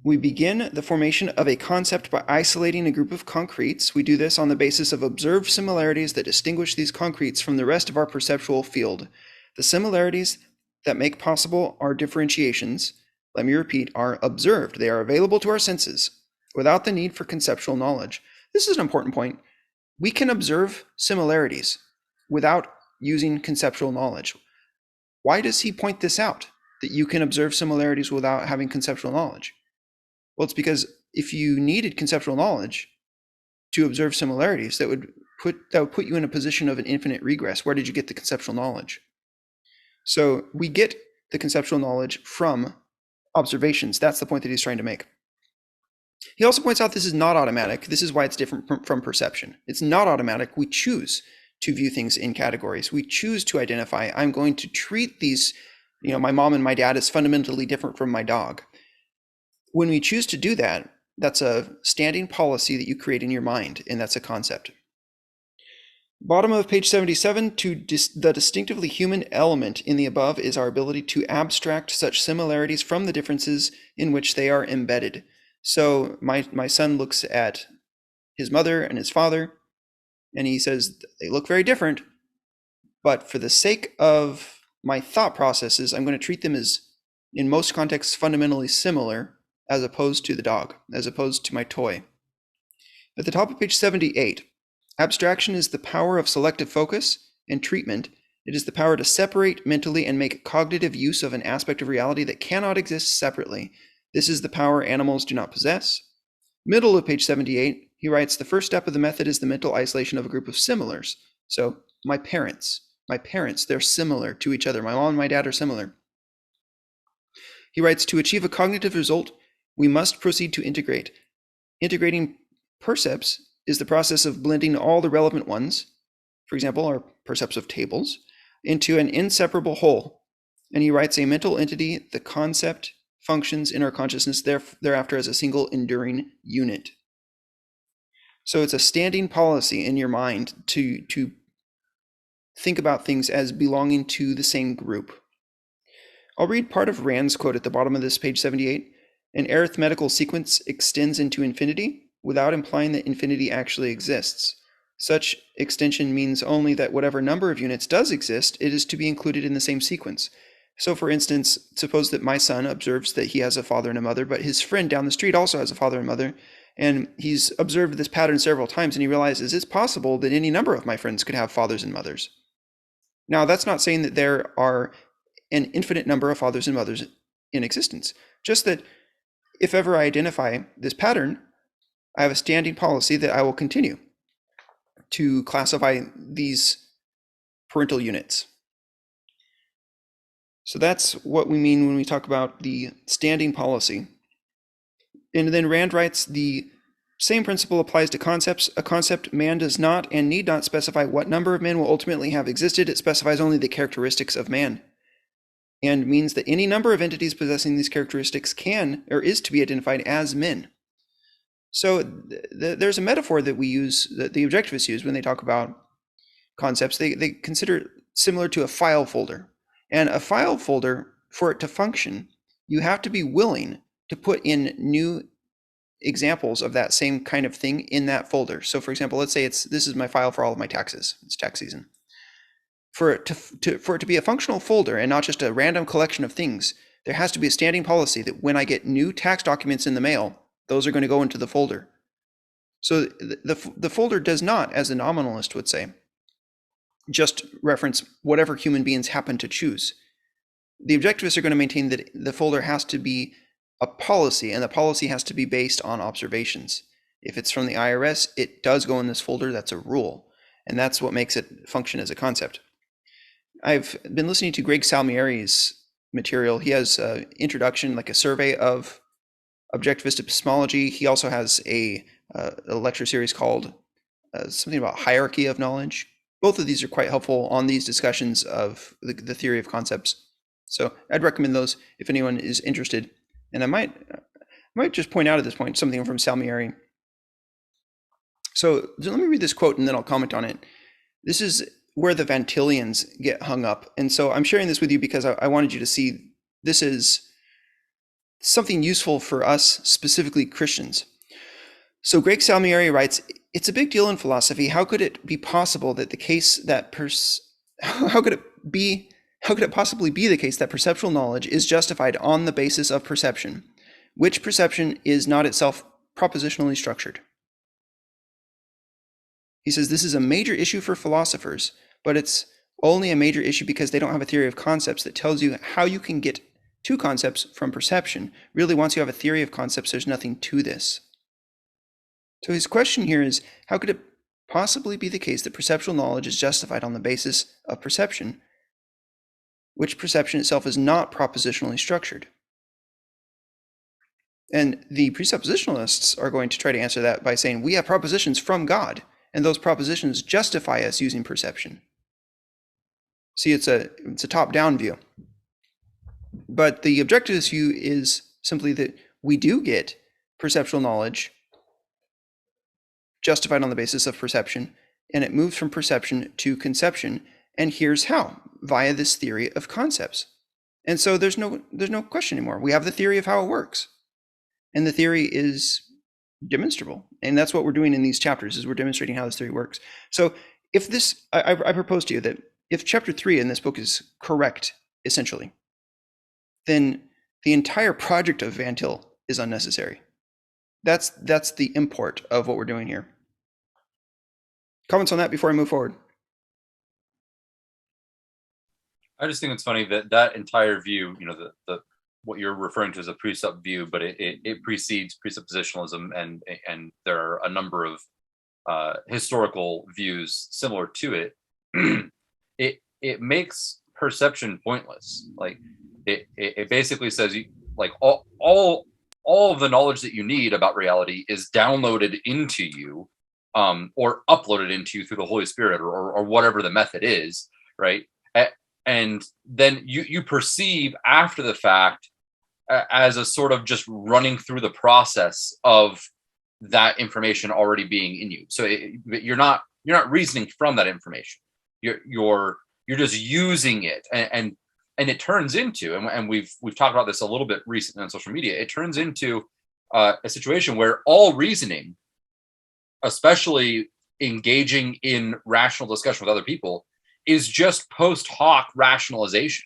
we begin the formation of a concept by isolating a group of concretes. We do this on the basis of observed similarities that distinguish these concretes from the rest of our perceptual field. The similarities that make possible our differentiations, let me repeat, are observed. They are available to our senses without the need for conceptual knowledge. This is an important point. We can observe similarities without using conceptual knowledge. Why does he point this out, that you can observe similarities without having conceptual knowledge? Well, it's because if you needed conceptual knowledge to observe similarities, that would put you in a position of an infinite regress. Where did you get the conceptual knowledge? So we get the conceptual knowledge from observations. That's the point that he's trying to make. He also points out this is not automatic. This is why it's different from perception. It's not automatic. We choose to view things in categories. We choose to identify, I'm going to treat these, my mom and my dad as fundamentally different from my dog. When we choose to do that, that's a standing policy that you create in your mind, and that's a concept. Bottom of page 77, the distinctively human element in the above is our ability to abstract such similarities from the differences in which they are embedded. So my son looks at his mother and his father, and he says they look very different, but for the sake of my thought processes, I'm going to treat them as, in most contexts, fundamentally similar, as opposed to the dog, as opposed to my toy. At the top of page 78, abstraction is the power of selective focus and treatment. It is the power to separate mentally and make cognitive use of an aspect of reality that cannot exist separately. This is the power animals do not possess. Middle of page 78, he writes, the first step of the method is the mental isolation of a group of similars. So my parents, they're similar to each other. My mom and my dad are similar. He writes, to achieve a cognitive result, we must proceed to integrate. Integrating percepts is the process of blending all the relevant ones, for example, our percepts of tables, into an inseparable whole. And he writes, a mental entity, the concept, functions in our consciousness thereafter as a single enduring unit. So it's a standing policy in your mind to think about things as belonging to the same group. I'll read part of Rand's quote at the bottom of this page 78. An arithmetical sequence extends into infinity without implying that infinity actually exists. Such extension means only that whatever number of units does exist, it is to be included in the same sequence. So for instance, suppose that my son observes that he has a father and a mother, but his friend down the street also has a father and mother, and he's observed this pattern several times, and he realizes it's possible that any number of my friends could have fathers and mothers. Now, that's not saying that there are an infinite number of fathers and mothers in existence, just that if ever I identify this pattern, I have a standing policy that I will continue to classify these parental units. So that's what we mean when we talk about the standing policy. And then Rand writes, the same principle applies to concepts. A concept man does not and need not specify what number of men will ultimately have existed. It specifies only the characteristics of man, and means that any number of entities possessing these characteristics can or is to be identified as men. So there's a metaphor that we use, that the objectivists use when they talk about concepts. They consider similar to a file folder. And a file folder, for it to function, you have to be willing to put in new examples of that same kind of thing in that folder. So for example, let's say this is my file for all of my taxes. It's tax season. For it to be a functional folder and not just a random collection of things, there has to be a standing policy that when I get new tax documents in the mail, those are going to go into the folder. So the folder does not, as the nominalist would say, just reference whatever human beings happen to choose. The objectivists are going to maintain that the folder has to be a policy, and the policy has to be based on observations. If it's from the IRS, it does go in this folder. That's a rule, and that's what makes it function as a concept. I've been listening to Greg Salmieri's material. He has an introduction, like a survey of objectivist epistemology. He also has a lecture series called something about hierarchy of knowledge. Both of these are quite helpful on these discussions of the theory of concepts. So I'd recommend those if anyone is interested. And I might just point out at this point something from Salmieri. So let me read this quote and then I'll comment on it. This is where the Van Tillians get hung up. And so I'm sharing this with you because I wanted you to see this is something useful for us, specifically Christians. So Greg Salmieri writes, "It's a big deal in philosophy. How could it be possible that the case that how could it possibly be the case that perceptual knowledge is justified on the basis of perception, which perception is not itself propositionally structured?" He says this is a major issue for philosophers, but it's only a major issue because they don't have a theory of concepts that tells you how you can get to concepts from perception. Really, once you have a theory of concepts, there's nothing to this. So his question here is, how could it possibly be the case that perceptual knowledge is justified on the basis of perception, which perception itself is not propositionally structured? And the presuppositionalists are going to try to answer that by saying, we have propositions from God, and those propositions justify us using perception. See, it's a top-down view. But the objectivist view is simply that we do get perceptual knowledge justified on the basis of perception, and it moves from perception to conception. And here's how, via this theory of concepts. And so there's no question anymore. We have the theory of how it works. And the theory is demonstrable. And that's what we're doing in these chapters, is we're demonstrating how this theory works. So if this, I propose to you that if chapter 3 in this book is correct, essentially, then the entire project of Van Til is unnecessary. That's the import of what we're doing here. Comments on that before I move forward? I just think it's funny that entire view, the what you're referring to as a precept view, but it precedes presuppositionalism, and there are a number of historical views similar to it. It makes perception pointless. Like it basically says all of the knowledge that you need about reality is downloaded into you, or uploaded into you through the Holy Spirit, or whatever the method is, right? And then you perceive after the fact as a sort of just running through the process of that information already being in you. So you're not reasoning from that information. You're just using it, and it turns into, and we've talked about this a little bit recently on social media. It turns into a situation where all reasoning, especially engaging in rational discussion with other people, is just post hoc rationalization.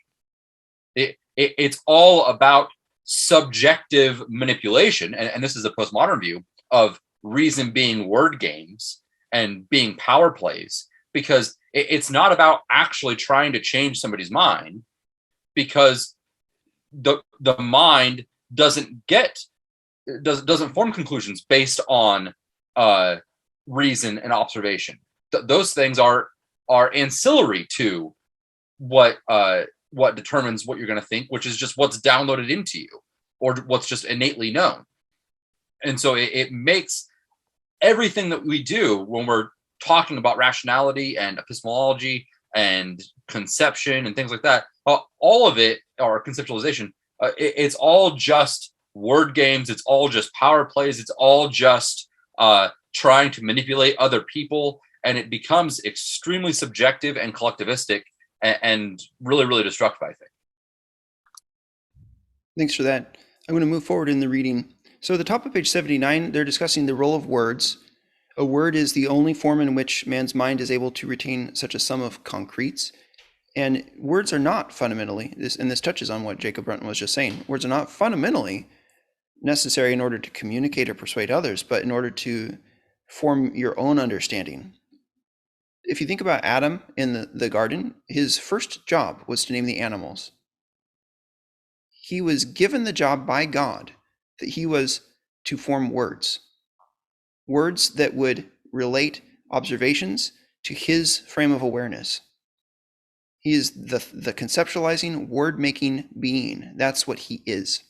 It's all about subjective manipulation, and this is a postmodern view of reason being word games and being power plays, because it's not about actually trying to change somebody's mind, because the mind doesn't form conclusions based on reason and observation. Those things are ancillary to what determines what you're going to think, which is just what's downloaded into you or what's just innately known. And so it makes everything that we do when we're talking about rationality and epistemology and conception and things like that, all of it, or conceptualization, it's all just word games. It's all just power plays. It's all just trying to manipulate other people. And it becomes extremely subjective and collectivistic, and really, really destructive, I think. Thanks for that. I'm going to move forward in the reading. So at the top of page 79, they're discussing the role of words. A word is the only form in which man's mind is able to retain such a sum of concretes. And words are not fundamentally, this touches on what Jacob Brunton was just saying, words are not fundamentally necessary in order to communicate or persuade others, but in order to form your own understanding. If you think about Adam in the garden, his first job was to name the animals. He was given the job by God that he was to form words that would relate observations to his frame of awareness. He is the conceptualizing, word-making being. That's what he is.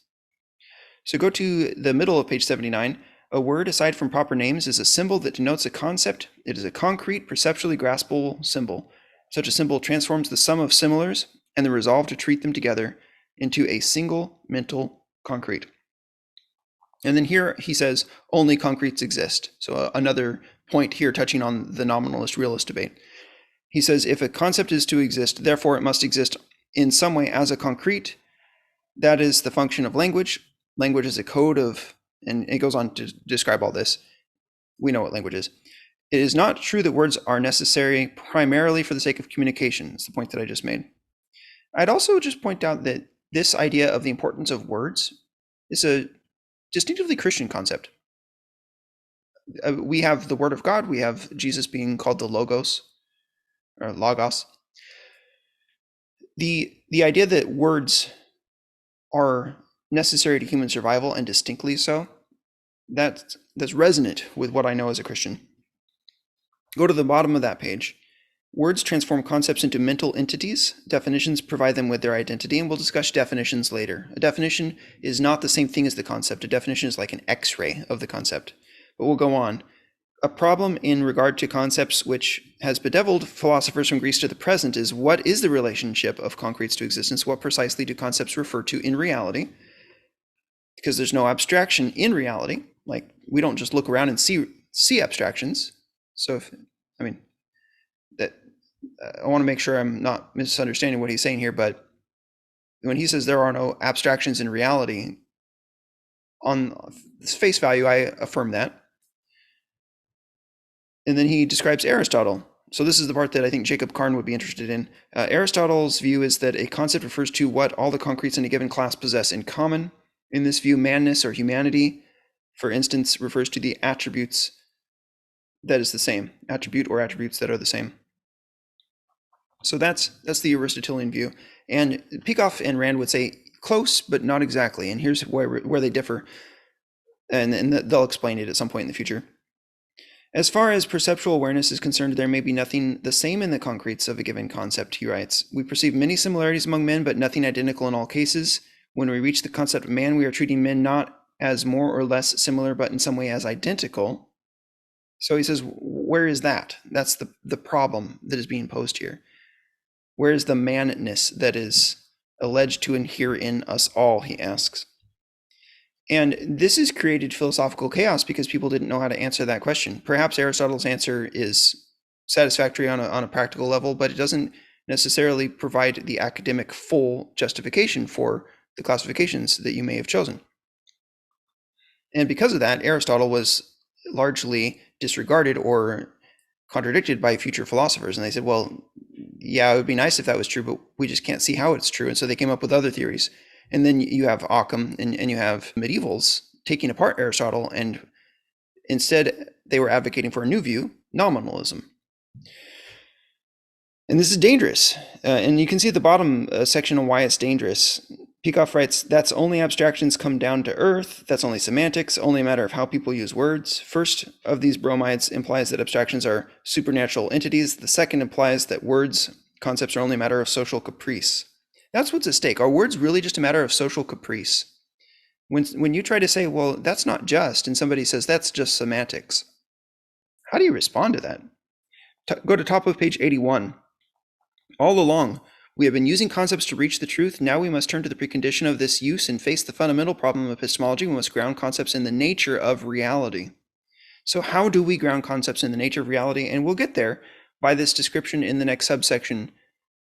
So go to the middle of page 79. A word, aside from proper names, is a symbol that denotes a concept. It is a concrete, perceptually graspable symbol. Such a symbol transforms the sum of similars and the resolve to treat them together into a single mental concrete. And then here he says, only concretes exist. So another point here touching on the nominalist realist debate. He says, if a concept is to exist, therefore it must exist in some way as a concrete. That is the function of language. Language is a code of, and it goes on to describe all this. We know what language is. It is not true that words are necessary primarily for the sake of communication. It's the point that I just made. I'd also just point out that this idea of the importance of words is a distinctively Christian concept. We have the Word of God. We have Jesus being called the Logos, or Logos. The idea that words are necessary to human survival, and distinctly so, that's resonant with what I know as a Christian. Go to the bottom of that page. Words transform concepts into mental entities. Definitions provide them with their identity, and we'll discuss definitions later. A definition is not the same thing as the concept. A definition is like an X-ray of the concept. But we'll go on. A problem in regard to concepts which has bedeviled philosophers from Greece to the present is, what is the relationship of concretes to existence? What precisely do concepts refer to in reality? Because there's no abstraction in reality. Like, we don't just look around and see abstractions. So I want to make sure I'm not misunderstanding what he's saying here, but when he says there are no abstractions in reality, on face value, I affirm that. And then he describes Aristotle. So this is the part that I think Jacob Karn would be interested in. Aristotle's view is that a concept refers to what all the concretes in a given class possess in common. In this view, manness or humanity, for instance, refers to the attributes that is the same, attribute or attributes that are the same. So that's the Aristotelian view. And Peikoff and Rand would say close, but not exactly. And here's where they differ. And they'll explain it at some point in the future. As far as perceptual awareness is concerned, there may be nothing the same in the concretes of a given concept, he writes. We perceive many similarities among men, but nothing identical in all cases. When we reach the concept of man, we are treating men not as more or less similar, but in some way as identical. So he says, where is that? That's the problem that is being posed here. Where is the manness that is alleged to inhere in us all, he asks. And this has created philosophical chaos because people didn't know how to answer that question. Perhaps Aristotle's answer is satisfactory on a practical level, but it doesn't necessarily provide the academic full justification for the classifications that you may have chosen. And because of that, Aristotle was largely disregarded or contradicted by future philosophers. And they said, well, yeah, it would be nice if that was true, but we just can't see how it's true. And so they came up with other theories. And then you have Occam and you have medievals taking apart Aristotle, and instead they were advocating for a new view, nominalism. And this is dangerous. And you can see at the bottom section on why it's dangerous. Peikoff writes, that's only abstractions come down to earth. That's only semantics, only a matter of how people use words. First of these bromides implies that abstractions are supernatural entities. The second implies that words, concepts are only a matter of social caprice. That's what's at stake. Are words really just a matter of social caprice? When you try to say, well, that's not just, and somebody says, that's just semantics, how do you respond to that? Go to top of page 81. All along, we have been using concepts to reach the truth. Now we must turn to the precondition of this use and face the fundamental problem of epistemology. We must ground concepts in the nature of reality. So how do we ground concepts in the nature of reality? And we'll get there by this description in the next subsection,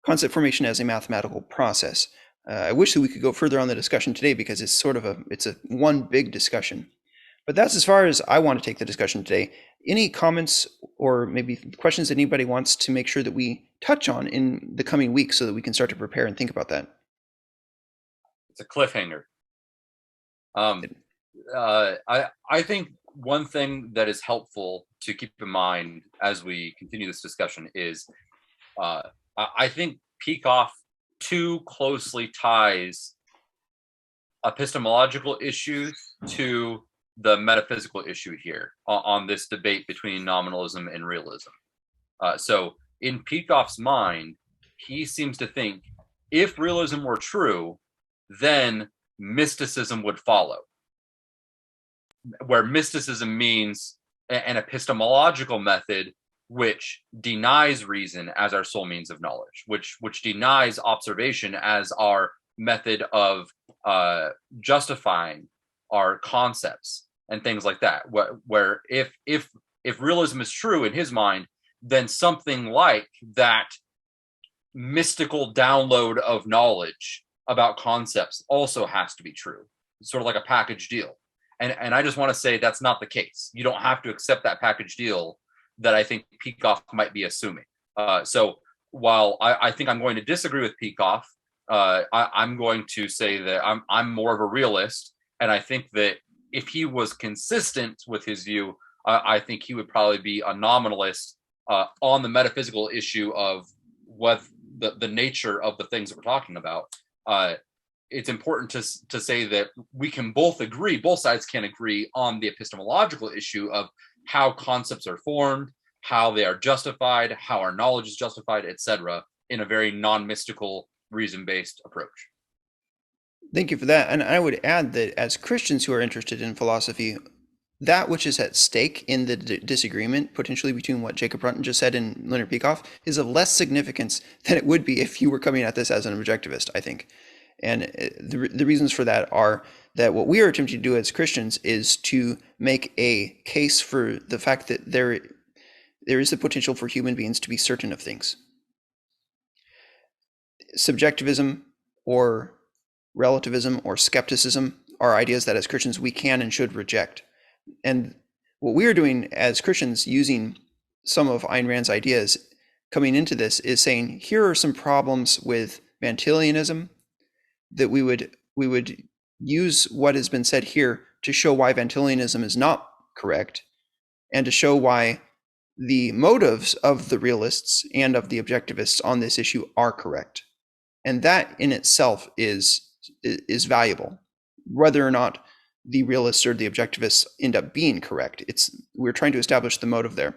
concept formation as a mathematical process. I wish that we could go further on the discussion today because it's it's a one big discussion. But that's as far as I want to take the discussion today. Any comments or maybe questions that anybody wants to make sure that we touch on in the coming weeks so that we can start to prepare and think about that? It's a cliffhanger. I think one thing that is helpful to keep in mind as we continue this discussion is I think Peikoff too closely ties epistemological issues to the metaphysical issue here on this debate between nominalism and realism. So in Peikoff's mind, he seems to think if realism were true, then mysticism would follow, where mysticism means an epistemological method which denies reason as our sole means of knowledge, which denies observation as our method of justifying our concepts and things like that. Where if realism is true in his mind, then something like that mystical download of knowledge about concepts also has to be true. It's sort of like a package deal. And I just want to say that's not the case. You don't have to accept that package deal that I think Peikoff might be assuming. So while I think I'm going to disagree with Peikoff, I'm going to say that I'm more of a realist, and I think that if he was consistent with his view, I think he would probably be a nominalist on the metaphysical issue of what the nature of the things that we're talking about. It's important to say that we can both sides can agree on the epistemological issue of how concepts are formed, how they are justified, how our knowledge is justified, etc., in a very non-mystical, reason-based approach. Thank you for that. And I would add that as Christians who are interested in philosophy, that which is at stake in the disagreement, potentially between what Jacob Brunton just said and Leonard Peikoff, is of less significance than it would be if you were coming at this as an objectivist, I think. And the reasons for that are that what we are attempting to do as Christians is to make a case for the fact that there is the potential for human beings to be certain of things. Subjectivism or relativism or skepticism are ideas that as Christians we can and should reject. And what we are doing as Christians, using some of Ayn Rand's ideas coming into this, is saying here are some problems with Vantillianism, that we would use what has been said here to show why Vantillianism is not correct, and to show why the motives of the realists and of the objectivists on this issue are correct. And that in itself is valuable, whether or not the realists or the objectivists end up being correct. We're trying to establish the motive there.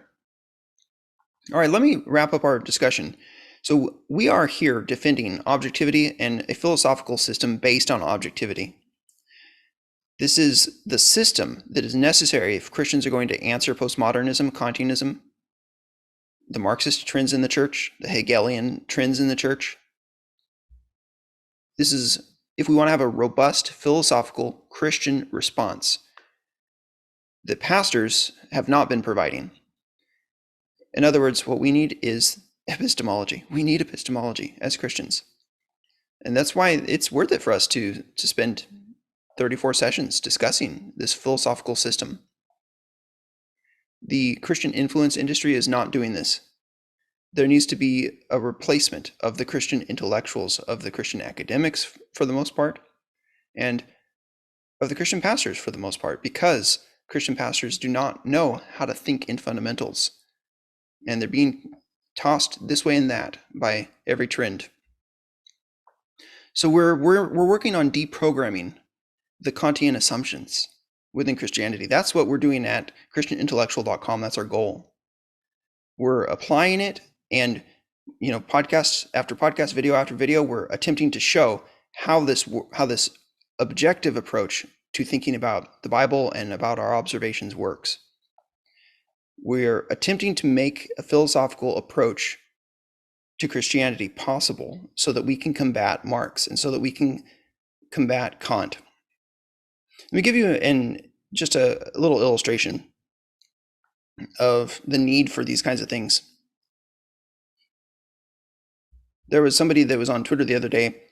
All right, let me wrap up our discussion. So we are here defending objectivity and a philosophical system based on objectivity. This is the system that is necessary if Christians are going to answer postmodernism, Kantianism, the Marxist trends in the church, the Hegelian trends in the church. This is if we want to have a robust philosophical Christian response that pastors have not been providing. In other words, what we need is epistemology. We need epistemology as Christians. And that's why it's worth it for us to spend 34 sessions discussing this philosophical system. The Christian influence industry is not doing this. There needs to be a replacement of the Christian intellectuals, of the Christian academics for the most part, and of the Christian pastors for the most part, because Christian pastors do not know how to think in fundamentals. And they're being tossed this way and that by every trend. So we're working on deprogramming the Kantian assumptions within Christianity. That's what we're doing at christianintellectual.com. That's our goal. We're applying it, and podcast after podcast, video after video, we're attempting to show how this objective approach to thinking about the Bible and about our observations works. We're attempting to make a philosophical approach to Christianity possible so that we can combat Marx and so that we can combat Kant. Let me give you just a little illustration of the need for these kinds of things. There was somebody that was on Twitter the other day,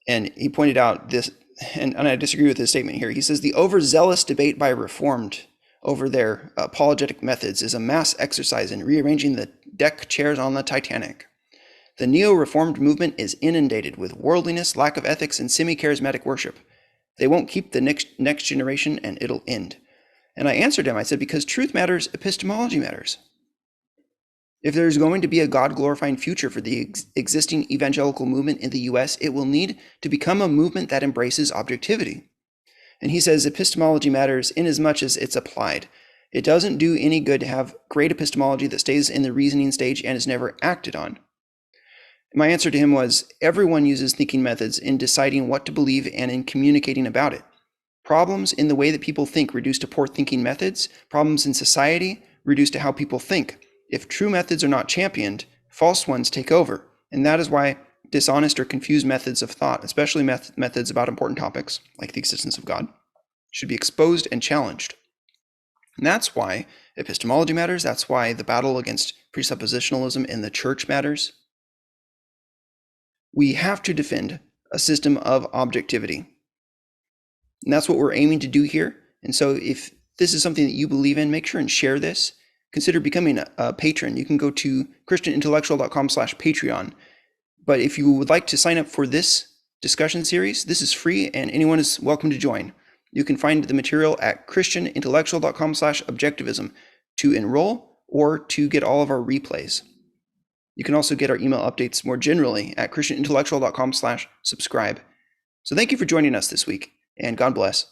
and he pointed out this, and I disagree with his statement here. He says, the overzealous debate by Reformed over their apologetic methods is a mass exercise in rearranging the deck chairs on the Titanic. The neo-Reformed movement is inundated with worldliness, lack of ethics, and semi-charismatic worship. They won't keep the next generation, and it'll end. And I answered him, I said, because truth matters, epistemology matters. If there's going to be a God-glorifying future for the existing evangelical movement in the US, it will need to become a movement that embraces objectivity. And he says epistemology matters in as much as it's applied. It doesn't do any good to have great epistemology that stays in the reasoning stage and is never acted on. My answer to him was, everyone uses thinking methods in deciding what to believe and in communicating about it. Problems in the way that people think reduce to poor thinking methods. Problems in society reduce to how people think. If true methods are not championed, false ones take over. And that is why dishonest or confused methods of thought, especially methods about important topics like the existence of God, should be exposed and challenged. And that's why epistemology matters. That's why the battle against presuppositionalism in the church matters. We have to defend a system of objectivity. And that's what we're aiming to do here. And so if this is something that you believe in, make sure and share this. Consider becoming a patron. You can go to christianintellectual.com/Patreon. But if you would like to sign up for this discussion series, this is free and anyone is welcome to join. You can find the material at christianintellectual.com/objectivism to enroll or to get all of our replays. You can also get our email updates more generally at christianintellectual.com/subscribe. So thank you for joining us this week, and God bless.